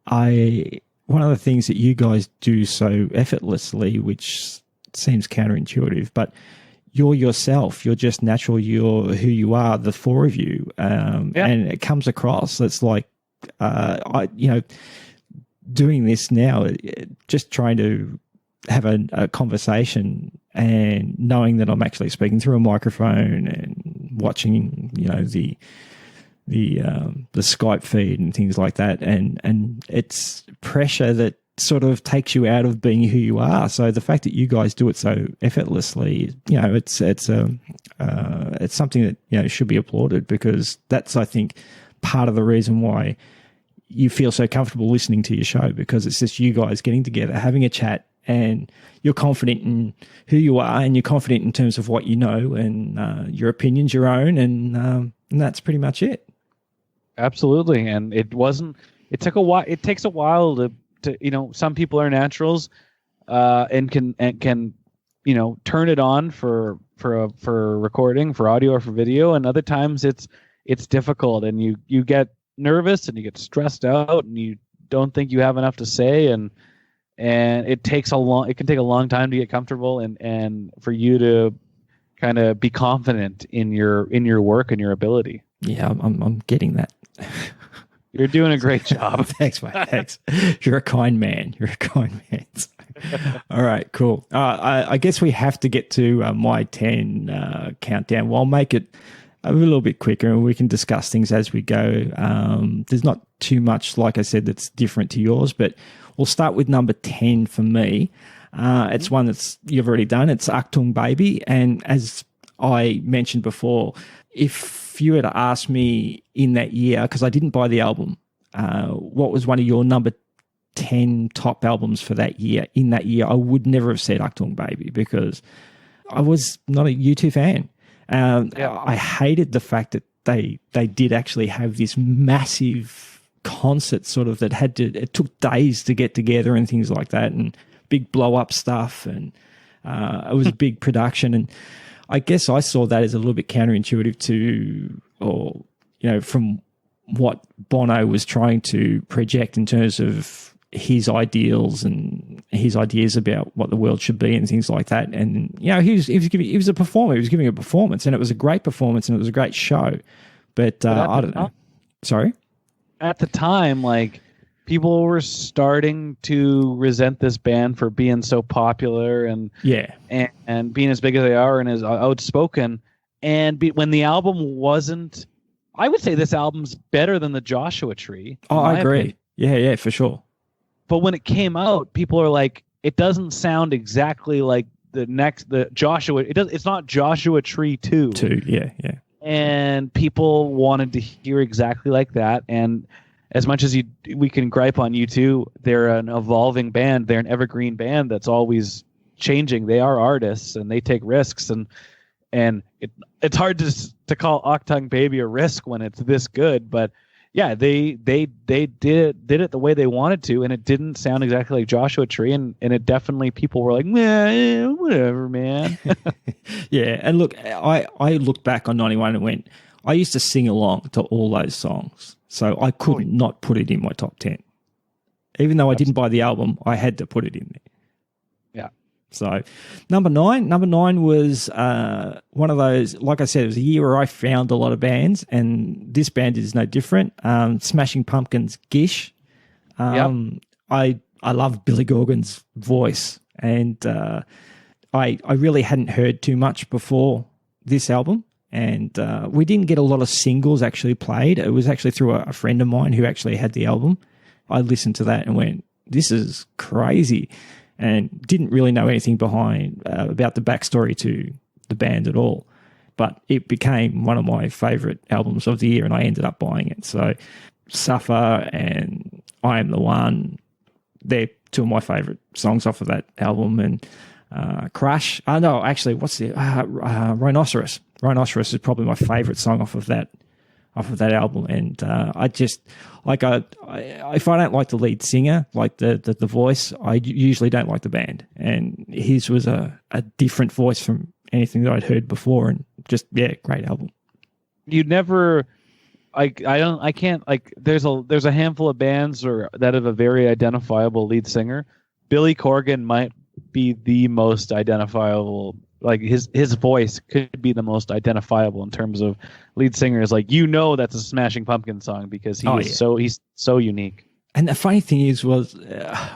one of the things that you guys do so effortlessly, which seems counterintuitive, but you're yourself, you're just natural, you're who you are, the four of you, and it comes across. It's like, doing this now, just trying to have a conversation and knowing that I'm actually speaking through a microphone and watching, you know, the Skype feed and things like that, and it's pressure that sort of takes you out of being who you are. So the fact that you guys do it so effortlessly, you know, it's something that, you know, should be applauded, because that's, I think, part of the reason why you feel so comfortable listening to your show, because it's just you guys getting together, having a chat, and you're confident in who you are, and you're confident in terms of what you know, and your opinion's your own, and that's pretty much it. Absolutely. And it took a while. It takes a while to you know, some people are naturals, and can, you know, turn it on for recording, for audio or for video. And other times it's difficult, and you get nervous and you get stressed out and you don't think you have enough to say, and it can take a long time to get comfortable and for you to kind of be confident in your work and your ability. Yeah, I'm getting that. You're doing a great job. Thanks, mate. Thanks. You're a kind man. All right, cool. I guess we have to get to my 10 countdown. Well, I'll make it a little bit quicker, and we can discuss things as we go. There's not too much, like I said, that's different to yours, but we'll start with number 10 for me. It's one that's you've already done. It's Achtung Baby. And as I mentioned before, if you were to ask me in that year, because I didn't buy the album, what was one of your number 10 top albums for that year? In that year, I would never have said Achtung Baby, because I was not a U2 fan. I hated the fact that they did actually have this massive concert sort of that it took days to get together and things like that, and big blow up stuff, and it was a big production. And I guess I saw that as a little bit counterintuitive from what Bono was trying to project in terms of his ideals and his ideas about what the world should be and things like that. And, you know, he was a performer. He was giving a performance, and it was a great performance, and it was a great show. But I don't know. Sorry? At the time, like, people were starting to resent this band for being so popular and being as big as they are and as outspoken. And when the album wasn't, I would say this album's better than the Joshua Tree. Oh, I agree. Opinion. Yeah, for sure. But when it came out, people are like, it doesn't sound exactly like the Joshua. It's not Joshua Tree 2. Yeah. And people wanted to hear exactly like that. And as much as we can gripe on U2, they're an evolving band. They're an evergreen band that's always changing. They are artists, and they take risks. And it's hard to call Achtung Baby a risk when it's this good. But yeah, they did it the way they wanted to, and it didn't sound exactly like Joshua Tree. And it definitely, people were like, nah, whatever, man. Yeah, and look, I looked back on 91 and went, I used to sing along to all those songs. So I could not put it in my top 10. Even though I didn't buy the album, I had to put it in there. Yeah. So number nine was one of those, like I said, it was a year where I found a lot of bands, and this band is no different. Smashing Pumpkins' Gish. I love Billy Corgan's voice, and I really hadn't heard too much before this album. And we didn't get a lot of singles actually played. It was actually through a friend of mine who actually had the album. I listened to that and went, this is crazy, and didn't really know anything behind about the backstory to the band at all. But it became one of my favourite albums of the year, and I ended up buying it. So Suffer and I Am the One, they're two of my favourite songs off of that album. And Crush. No, actually, what's the Rhinoceros? Rhinoceros is probably my favourite song off of that album. And I just if I don't like the lead singer, like the voice, I usually don't like the band. And his was a different voice from anything that I'd heard before, and just great album. you never I can't like there's a handful of bands that have a very identifiable lead singer. Billy Corgan might be the most identifiable, like his voice could be the most identifiable in terms of lead singers. Like, that's a Smashing Pumpkins song because he's so unique. And the funny thing was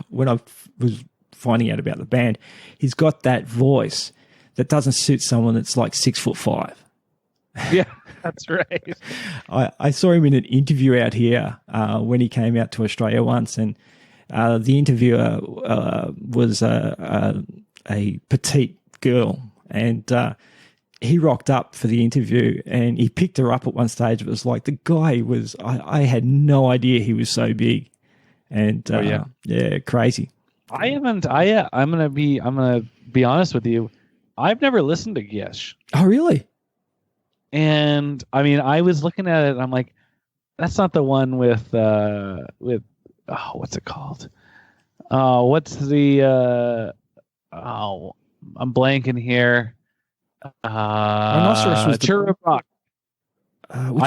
when I was finding out about the band, he's got that voice that doesn't suit someone that's like 6'5". Yeah, that's right. I saw him in an interview out here when he came out to Australia once, and the interviewer was a petite girl, and he rocked up for the interview, and he picked her up at one stage. It was like the guy was. I had no idea he was so big, and yeah, crazy. I'm gonna be honest with you. I've never listened to Gish. Oh, really? And I mean, I was looking at it and I'm like, that's not the one with what's it called? What's the I'm blanking here. Rhinoceros was Chirrup Rock. I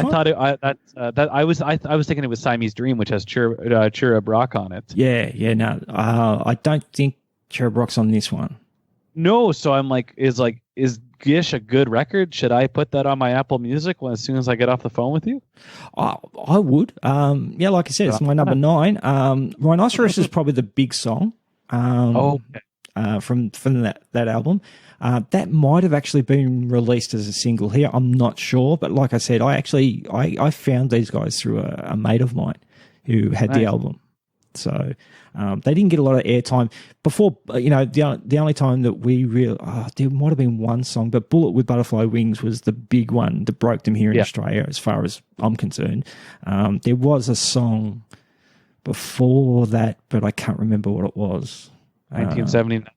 was thinking it was Siamese Dream, which has Chirrup Rock on it. Yeah, no. I don't think Chirrup Rock's on this one. No, so I'm like, is Gish a good record? Should I put that on my Apple Music as soon as I get off the phone with you? I would. Yeah, like I said, it's my number 9. Rhinoceros is probably the big song. From that album. That might have actually been released as a single here. I'm not sure, but like I said, I found these guys through a mate of mine who had the album. So they didn't get a lot of airtime before. The only time that we there might have been one song, but Bullet with Butterfly Wings was the big one that broke them here in Australia, as far as I'm concerned. There was a song before that, but I can't remember what it was. 1979.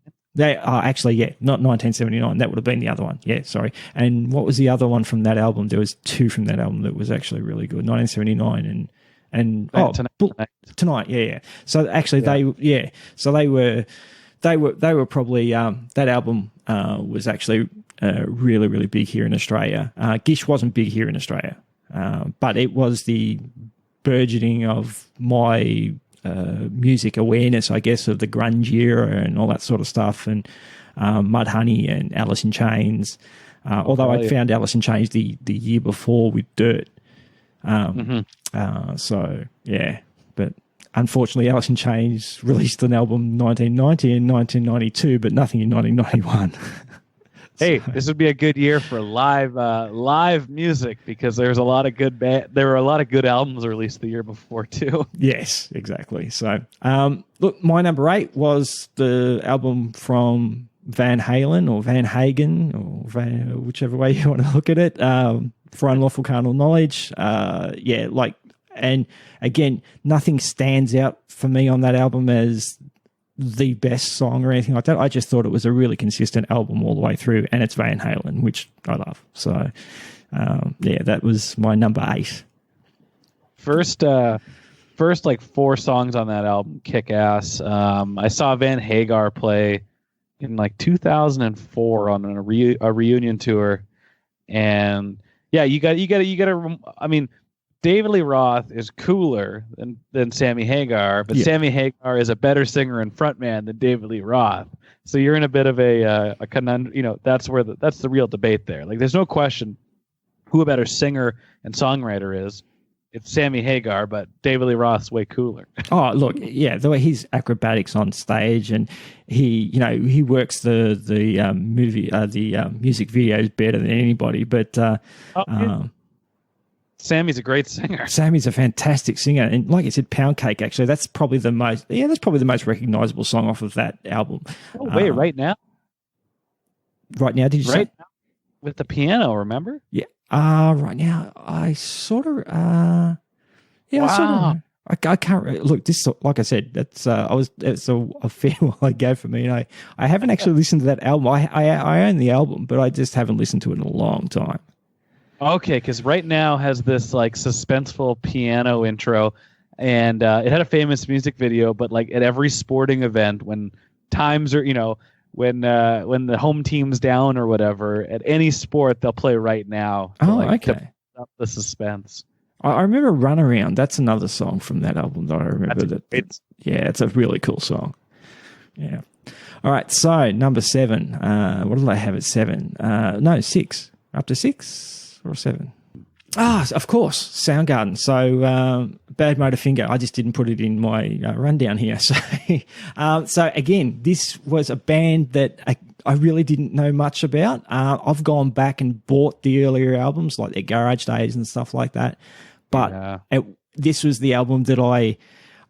Not 1979. That would have been the other one. Yeah, sorry. And what was the other one from that album? There was 2 from that album that was actually really good. 1979 and Tonight. Yeah. So actually, they were probably that album was actually really, really big here in Australia. Gish wasn't big here in Australia, but it was the burgeoning of my music awareness, I guess, of the grunge era and all that sort of stuff, and Mudhoney and Alice in Chains. Although I'd found Alice in Chains the year before with Dirt. So yeah, but unfortunately, Alice in Chains released an album 1990 and 1992, but nothing in 1991. Hey, this would be a good year for live music because there were a lot of good albums released the year before too. Yes, exactly. So, look, my number 8 was the album from Van Halen or Van Hagen or whichever way you want to look at it. For Unlawful Carnal Knowledge. And again, nothing stands out for me on that album as the best song or anything like that. I just thought it was a really consistent album all the way through, and it's Van Halen, which I love. So, that was my number 8. First like 4 songs on that album kick ass. I saw Van Hagar play in like 2004 on a reunion tour, and yeah, you got to. I mean, David Lee Roth is cooler than Sammy Hagar, but Sammy Hagar is a better singer and frontman than David Lee Roth. So you're in a bit of a conundrum. That's the real debate there. Like, there's no question who a better singer and songwriter is. It's Sammy Hagar, but David Lee Roth's way cooler. Oh, look, yeah, the way his acrobatics on stage, and he works the music videos better than anybody. But Sammy's a great singer. Sammy's a fantastic singer, and like I said, Pound Cake. Actually, that's probably the most recognizable song off of that album. Oh wait, right now? Right now, did you say? Now? With the piano, remember? Yeah. Right now, I sort of. Wow. I can't look. This, like I said, it's a fair while ago for me. And I haven't actually listened to that album. I own the album, but I just haven't listened to it in a long time. Okay, because Right Now has this like suspenseful piano intro, and it had a famous music video. But like at every sporting event, when times are, when the home team's down or whatever, at any sport they'll play Right Now. Okay. up the suspense. I remember Runaround. That's another song from that album that I remember. Yeah, it's a really cool song. Yeah. All right, so number 7. What did I have at 7? No, 6. Up to 6 or 7? Of course, Soundgarden. So Bad Motorfinger. I just didn't put it in my rundown here. So again, this was a band that I really didn't know much about. I've gone back and bought the earlier albums, like their Garage Days and stuff like that. But this was the album that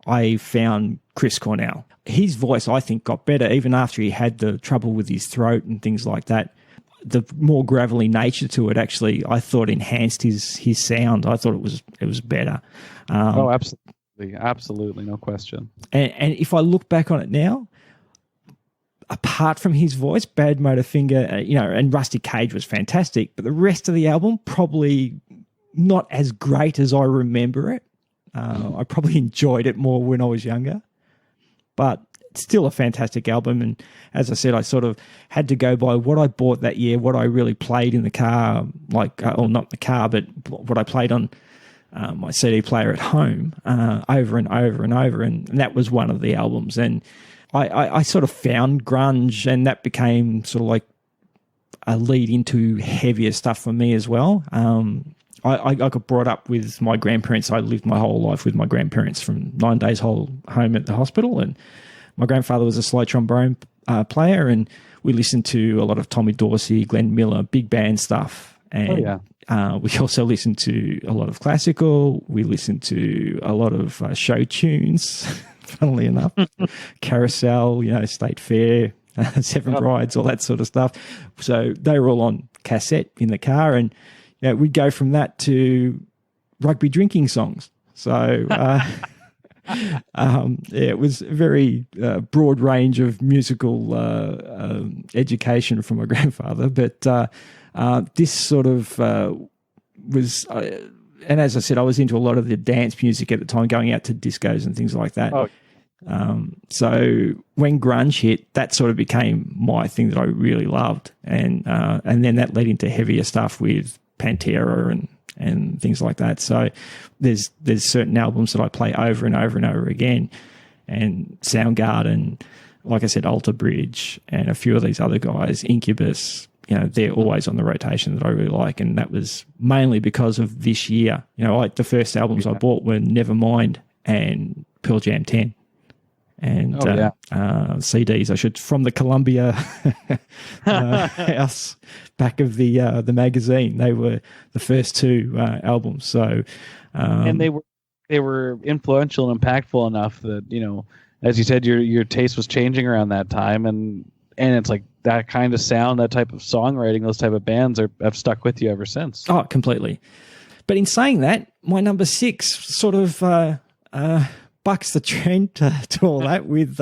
I found Chris Cornell. His voice, I think, got better even after he had the trouble with his throat and things like that. The more gravelly nature to it actually, I thought, enhanced his sound. I thought it was better. Absolutely, no question. And if I look back on it now, apart from his voice, Bad Motorfinger, and Rusty Cage was fantastic, but the rest of the album probably not as great as I remember it. I probably enjoyed it more when I was younger, but it's still a fantastic album. And as I said, I sort of had to go by what I bought that year, what I really played in the car, or not the car, but what I played on my CD player at home over and over and over. And that was one of the albums. And I sort of found grunge, and that became sort of like a lead into heavier stuff for me as well. I got brought up with my grandparents. I lived my whole life with my grandparents from 9 days home at the hospital, and my grandfather was a slow trombone player, and we listened to a lot of Tommy Dorsey, Glenn Miller, big band stuff. And we also listened to a lot of classical. We listened to a lot of show tunes, funnily enough. Carousel, State Fair, Seven Brides, all that sort of stuff. So they were all on cassette in the car, and we'd go from that to rugby drinking songs. So it was a very broad range of musical education from my grandfather. But this sort of was, and as I said, I was into a lot of the dance music at the time, going out to discos and things like that. So when grunge hit, that sort of became my thing that I really loved. And then that led into heavier stuff with Pantera and things like that. So there's certain albums that I play over and over and over again, and Soundgarden, like I said, Alter Bridge, and a few of these other guys, Incubus, they're always on the rotation that I really like. And that was mainly because of this year. Like the first albums I bought were Nevermind and Pearl Jam 10. And CDs, from the Columbia house back of the magazine. They were the first 2 albums. So, and they were influential and impactful enough that as you said, your taste was changing around that time, and it's like that kind of sound, that type of songwriting, those type of bands have stuck with you ever since. Oh, completely. But in saying that, my number 6 sort of bucks the trend to all that with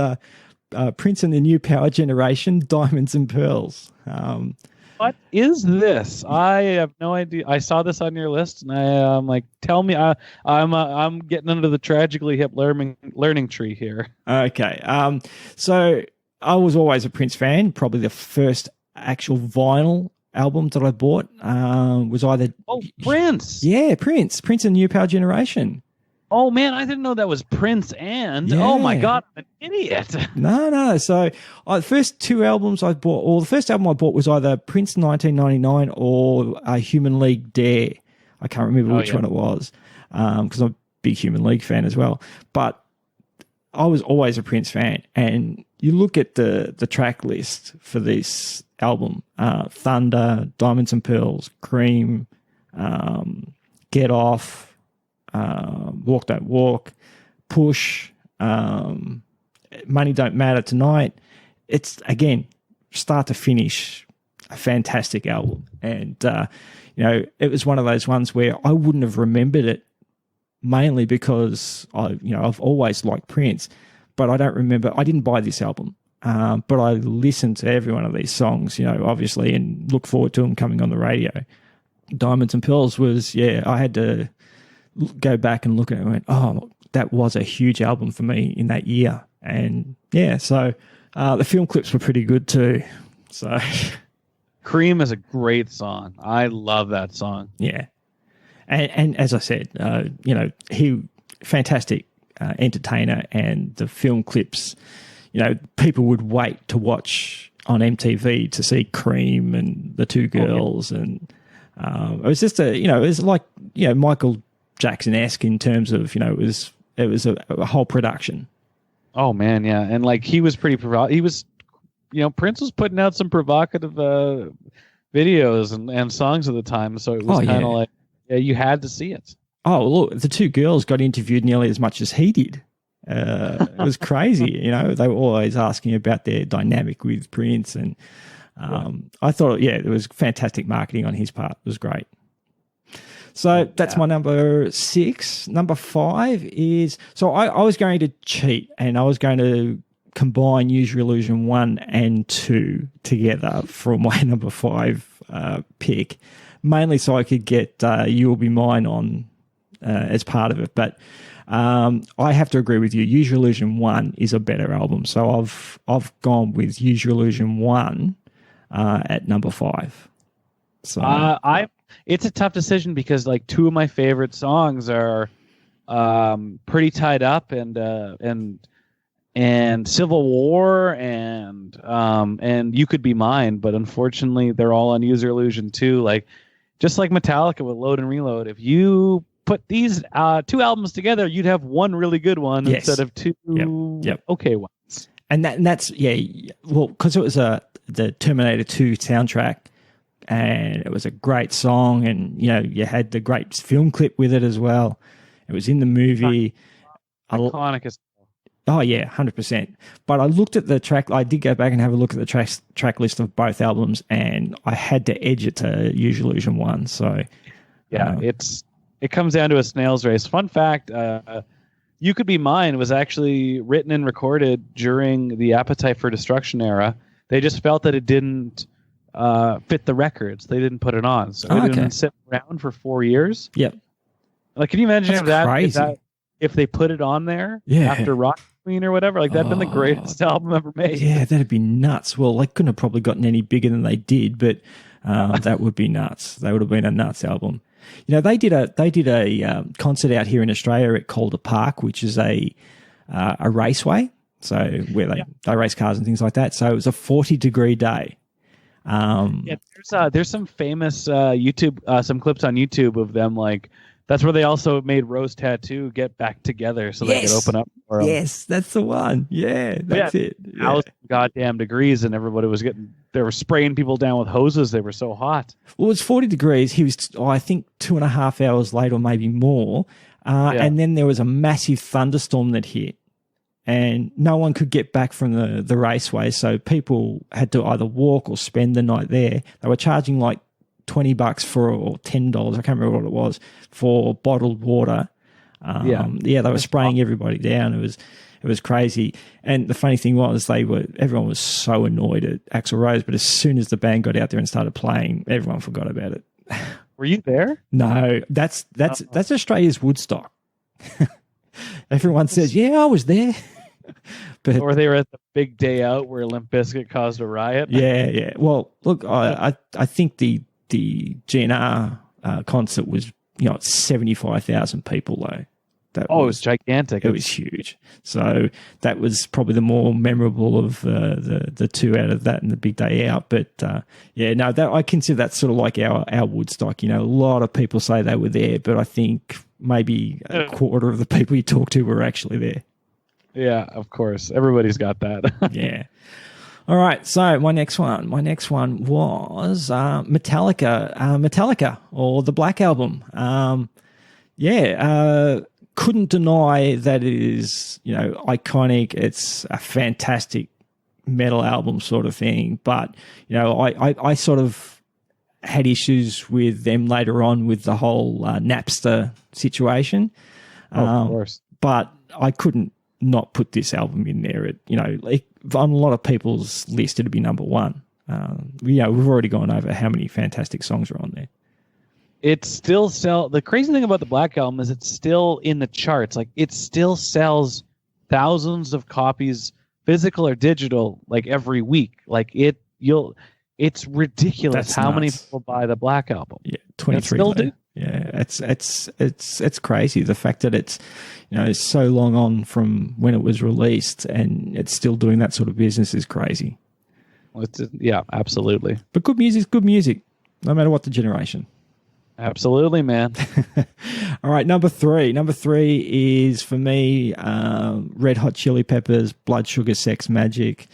Prince and the New Power Generation, Diamonds and Pearls. What is this? I have no idea. I saw this on your list, and I'm like, tell me. I'm getting under the tragically hip learning tree here. Okay. So I was always a Prince fan. Probably the first actual vinyl album that I bought was either Prince. Yeah, Prince and New Power Generation. Oh, man, I didn't know that was Prince and... Yeah. Oh, my God, I'm an idiot. No. So the first 2 albums I bought, or the first album I bought was either Prince 1999 or Human League Dare. I can't remember which one it was, because I'm a big Human League fan as well. But I was always a Prince fan. And you look at the track list for this album, Thunder, Diamonds and Pearls, Cream, Get Off, Walk Don't Walk, Push, Money Don't Matter Tonight. It's, again, start to finish, a fantastic album. And, it was one of those ones where I wouldn't have remembered it, mainly because I've always liked Prince, but I didn't buy this album. But I listened to every one of these songs, obviously, and look forward to them coming on the radio. Diamonds and Pearls was, I had to go back and look at it and went, oh, that was a huge album for me in that year. And so the film clips were pretty good too. So Cream is a great song. I love that song. Yeah. And as I said, he fantastic entertainer, and the film clips, people would wait to watch on MTV to see Cream and the Two Girls, and it was just it was like Michael Jackson-esque in terms of it was a whole production. Oh man, yeah, and like he was pretty he was, Prince was putting out some provocative videos and songs at the time, so it was kind of like you had to see it. Oh look, the Two Girls got interviewed nearly as much as he did. It was crazy, they were always asking about their dynamic with Prince, and I thought, it was fantastic marketing on his part. It was great. So that's my number 6. Number 5 is, so I was going to cheat, and I was going to combine Use Your Illusion 1 and 2 together for my number 5 pick, mainly so I could get You Will Be Mine on as part of it. But I have to agree with you. Use Your Illusion 1 is a better album. So I've gone with Use Your Illusion 1 at number 5. So it's a tough decision because like two of my favorite songs are Pretty Tied Up and Civil War and You Could Be Mine, but unfortunately they're all on Use Your Illusion 2. Like just like Metallica with Load and Reload, if you put these two albums together, you'd have one really good one instead of two okay ones. And that's because it was the Terminator 2 soundtrack, and it was a great song, and you had the great film clip with it as well. It was in the movie. Iconic as oh yeah, 100%. But I looked at the track. I did go back and have a look at the track list of both albums, and I had to edge it to Use Your Illusion 1. So it comes down to a snail's race. Fun fact: You Could Be Mine was actually written and recorded during the Appetite for Destruction era. They just felt that it didn't fit the records. They didn't put it on, so it didn't sit around for 4 years. Yep. Like, can you imagine That's if they put it on there after Rock Queen or whatever? Like, that'd been the greatest album ever made. Yeah, that'd be nuts. Well, they couldn't have probably gotten any bigger than they did, but that would be nuts. That would have been a nuts album. They did a concert out here in Australia at Calder Park, which is a raceway, so where they race cars and things like that. So it was a 40-degree day. There's some famous YouTube, some clips on YouTube of them. Like that's where they also made Rose Tattoo get back together so they could open up for them. Yes, that's the one. Yeah, that's it. Yeah. Goddamn degrees, and everybody was they were spraying people down with hoses. They were so hot. Well, it's 40 degrees. He was, I think, 2.5 hours late or maybe more. And then there was a massive thunderstorm that hit, and no one could get back from the raceway. So people had to either walk or spend the night there. They were charging like $20 or $10. I can't remember what it was for bottled water. They were spraying everybody down. It was crazy. And the funny thing was everyone was so annoyed at Axl Rose, but as soon as the band got out there and started playing, everyone forgot about it. Were you there? No, that's Australia's Woodstock. Everyone says, yeah, I was there. But, or they were at the big day out where Limp Bizkit caused a riot. Yeah. Well, look, I think the GNR concert was 75,000 people though. It was gigantic. It was huge. So that was probably the more memorable of the two out of that and the big day out. But I consider that sort of like our Woodstock. A lot of people say they were there, but I think maybe a quarter of the people you talk to were actually there. Yeah, of course. Everybody's got that. Yeah. All right. So my next one was Metallica or the Black Album. Couldn't deny that it is, iconic. It's a fantastic metal album sort of thing. But, I sort of had issues with them later on with the whole Napster situation. Of course. But I couldn't not put this album in there. On a lot of people's list, it'd be number one. We've already gone over how many fantastic songs are on there. It still the crazy thing about the Black Album is it's still in the charts. Like it still sells thousands of copies, physical or digital, like every week. Like it's ridiculous. That's how nuts. Many people buy the Black Album. Yeah, 23. Still do. Yeah, it's crazy. The fact that it's, it's so long on from when it was released and it's still doing that sort of business is crazy. Yeah, absolutely. But good music's good music, no matter what the generation. Absolutely, man. All right, number three. Number three is, for me, Red Hot Chili Peppers, Blood Sugar Sex Magic.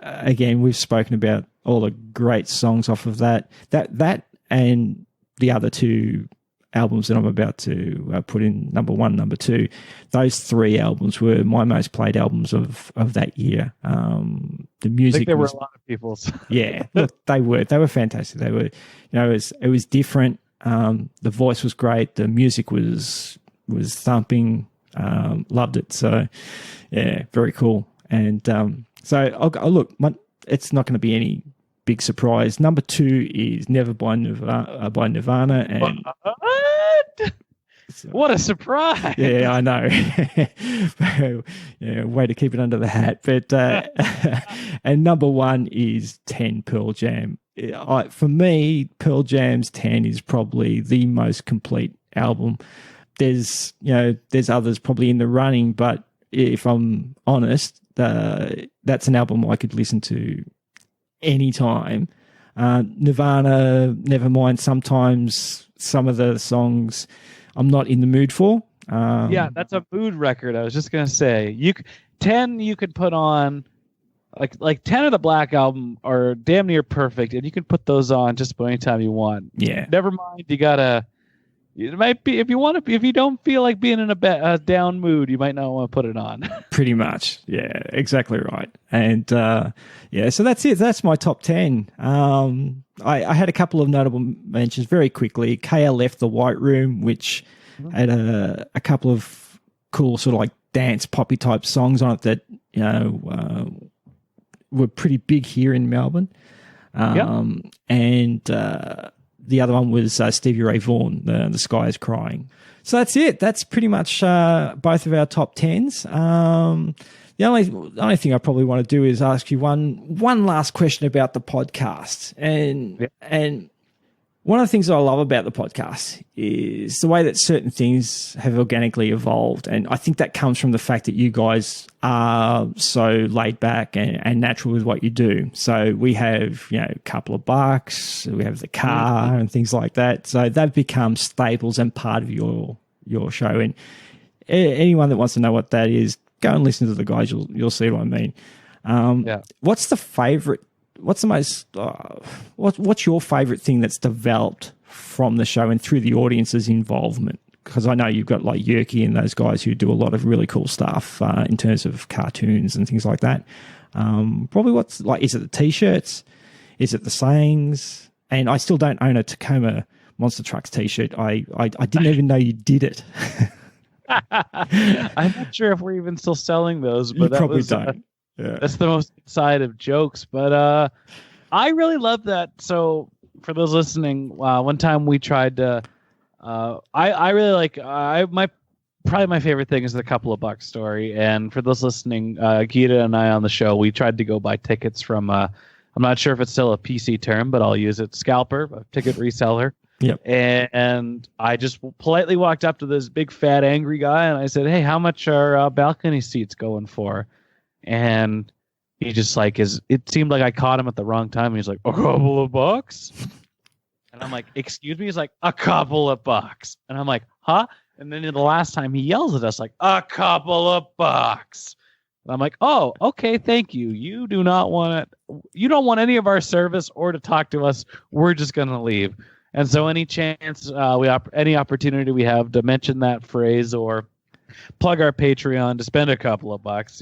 Again, we've spoken about all the great songs off of that. That and the other two albums that I'm about to put in number one, number two, those three albums were my most played albums of that year. The music, I think there were a lot of people's. Yeah, look, they were fantastic. They were, it was different. The voice was great. The music was thumping. Loved it. So, yeah, very cool. And so I'll look. It's not going to be any big surprise. Number two is Never by Nirvana. And what a surprise! Yeah, I know. Yeah, way to keep it under the hat. But and number one is 10, Pearl Jam. For me, Pearl Jam's 10 is probably the most complete album. There's others probably in the running, but if I'm honest, that's an album I could listen to anytime. Nirvana, Nevermind, sometimes some of the songs I'm not in the mood for. Yeah, that's a mood record. I was just gonna say, 10 you could put on, like 10 of the Black Album are damn near perfect, and you can put those on just about any time you want. Yeah. Nevermind, it might be if you don't feel like being in a down mood, you might not want to put it on. Pretty much, yeah, exactly right. And so that's it. That's my top 10. I had a couple of notable mentions very quickly. KL Left the White Room, which had a couple of cool sort of like dance poppy type songs on it that were pretty big here in Melbourne. And the other one was Stevie Ray Vaughan, The Sky is Crying. So that's it. That's pretty much both of our top 10s. The only thing I probably want to do is ask you one last question about the podcast. And one of the things that I love about the podcast is the way that certain things have organically evolved. And I think that comes from the fact that you guys are so laid back and natural with what you do. So we have, a couple of bucks, we have the car and things like that. So they've become staples and part of your show. And anyone that wants to know what that is, go and listen to the guys. You'll see what I mean. What's the favorite? What's the most? What's your favorite thing that's developed from the show and through the audience's involvement? Because I know you've got like Yerky and those guys who do a lot of really cool stuff in terms of cartoons and things like that. Probably what's like? Is it the T-shirts? Is it the sayings? And I still don't own a Tacoma Monster Trucks T-shirt. I didn't even know you did it. I'm not sure if we're even still selling those, but you probably don't. Yeah. That's the most side of jokes, but I really love that. So for those listening, one time we tried to. I really like. Probably my favorite thing is the Couple of Bucks story. And for those listening, Gita and I on the show, we tried to go buy tickets from. I'm not sure if it's still a PC term, but I'll use it. Scalper, a ticket reseller. Yep. And I just politely walked up to this big fat angry guy and I said, "Hey, how much are balcony seats going for?" And he just it seemed like I caught him at the wrong time. He's like, "A couple of bucks?" And I'm like, "Excuse me?" He's like, "A couple of bucks." And I'm like, "Huh?" And then the last time he yells at us like, "A couple of bucks." And I'm like, "Oh, okay, thank you. You don't want any of our service or to talk to us. We're just going to leave." And so any chance any opportunity we have to mention that phrase or plug our Patreon to spend a couple of bucks,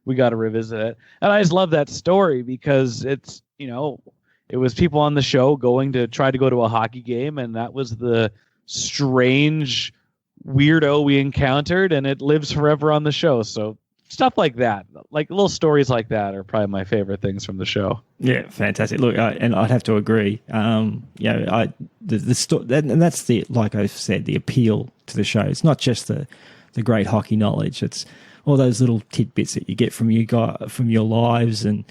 we got to revisit it. And I just love that story because it's, it was people on the show going to try to go to a hockey game, and that was the strange weirdo we encountered, and it lives forever on the show. So stuff like that, like little stories like that are probably my favorite things from the show. Yeah, fantastic. Look, and I'd have to agree. The story, and that's like I said, the appeal to the show. It's not just the the great hockey knowledge. It's all those little tidbits that you get from from your lives and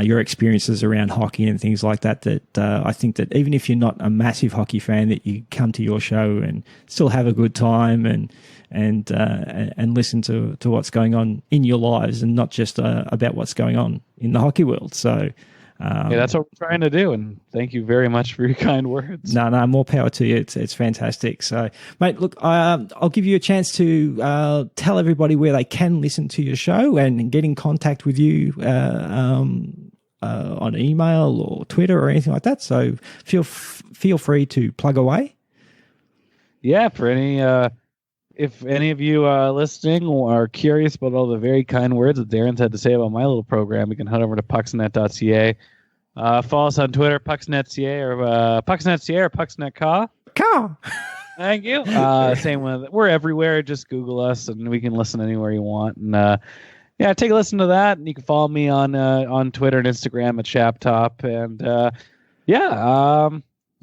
your experiences around hockey and things like that. That I think that even if you're not a massive hockey fan, that you come to your show and still have a good time and listen to what's going on in your lives and not just about what's going on in the hockey world. So. Yeah, that's what we're trying to do, and thank you very much for your kind words. No, more power to you. It's fantastic. So, mate, look, I'll give you a chance to tell everybody where they can listen to your show and get in contact with you on email or Twitter or anything like that. So feel free to plug away. Yeah, for any if any of you listening are curious about all the very kind words that Darren's had to say about my little program, you can head over to pucksnet.ca. Follow us on Twitter, pucksnet.ca or pucksnet.ca or pucksnet.ca. Thank you. Same with, we're everywhere. Just Google us and we can listen anywhere you want. And yeah, take a listen to that. And you can follow me on Twitter and Instagram at ShapTop. And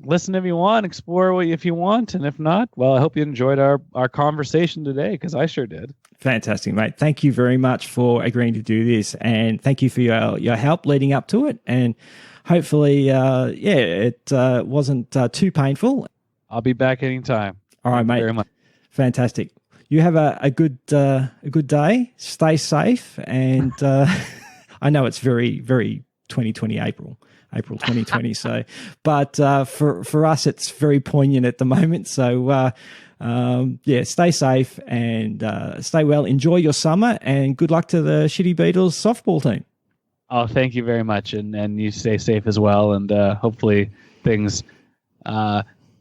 listen if you want, explore if you want, and if not, well, I hope you enjoyed our conversation today, because I sure did. Fantastic, mate. Thank you very much for agreeing to do this, and thank you for your help leading up to it. And hopefully, it wasn't too painful. I'll be back anytime. All right, Thank you mate. very much. Fantastic. You have a good day. Stay safe, and I know it's very, very 2020 April 2020. So, but for us, it's very poignant at the moment. So, stay safe and stay well. Enjoy your summer, and good luck to the Shitty Beatles softball team. Oh, thank you very much, and you stay safe as well, and hopefully things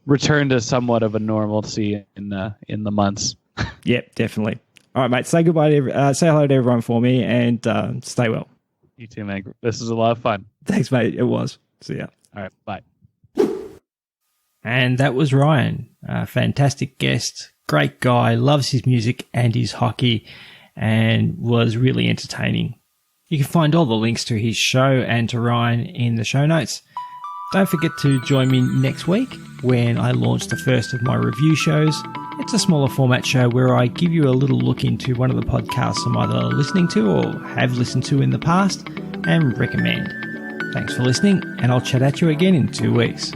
return to somewhat of a normalcy in the months. Yep, definitely. All right, mate. Say goodbye to say hello to everyone for me, and stay well. You too, man. This is a lot of fun. Thanks, mate. It was. See ya. All right, bye. And that was Ryan, a fantastic guest, great guy, loves his music and his hockey, and was really entertaining. You can find all the links to his show and to Ryan in the show notes. Don't forget to join me next week when I launch the first of my review shows. It's a smaller format show where I give you a little look into one of the podcasts I'm either listening to or have listened to in the past and recommend. Thanks for listening, and I'll chat at you again in 2 weeks.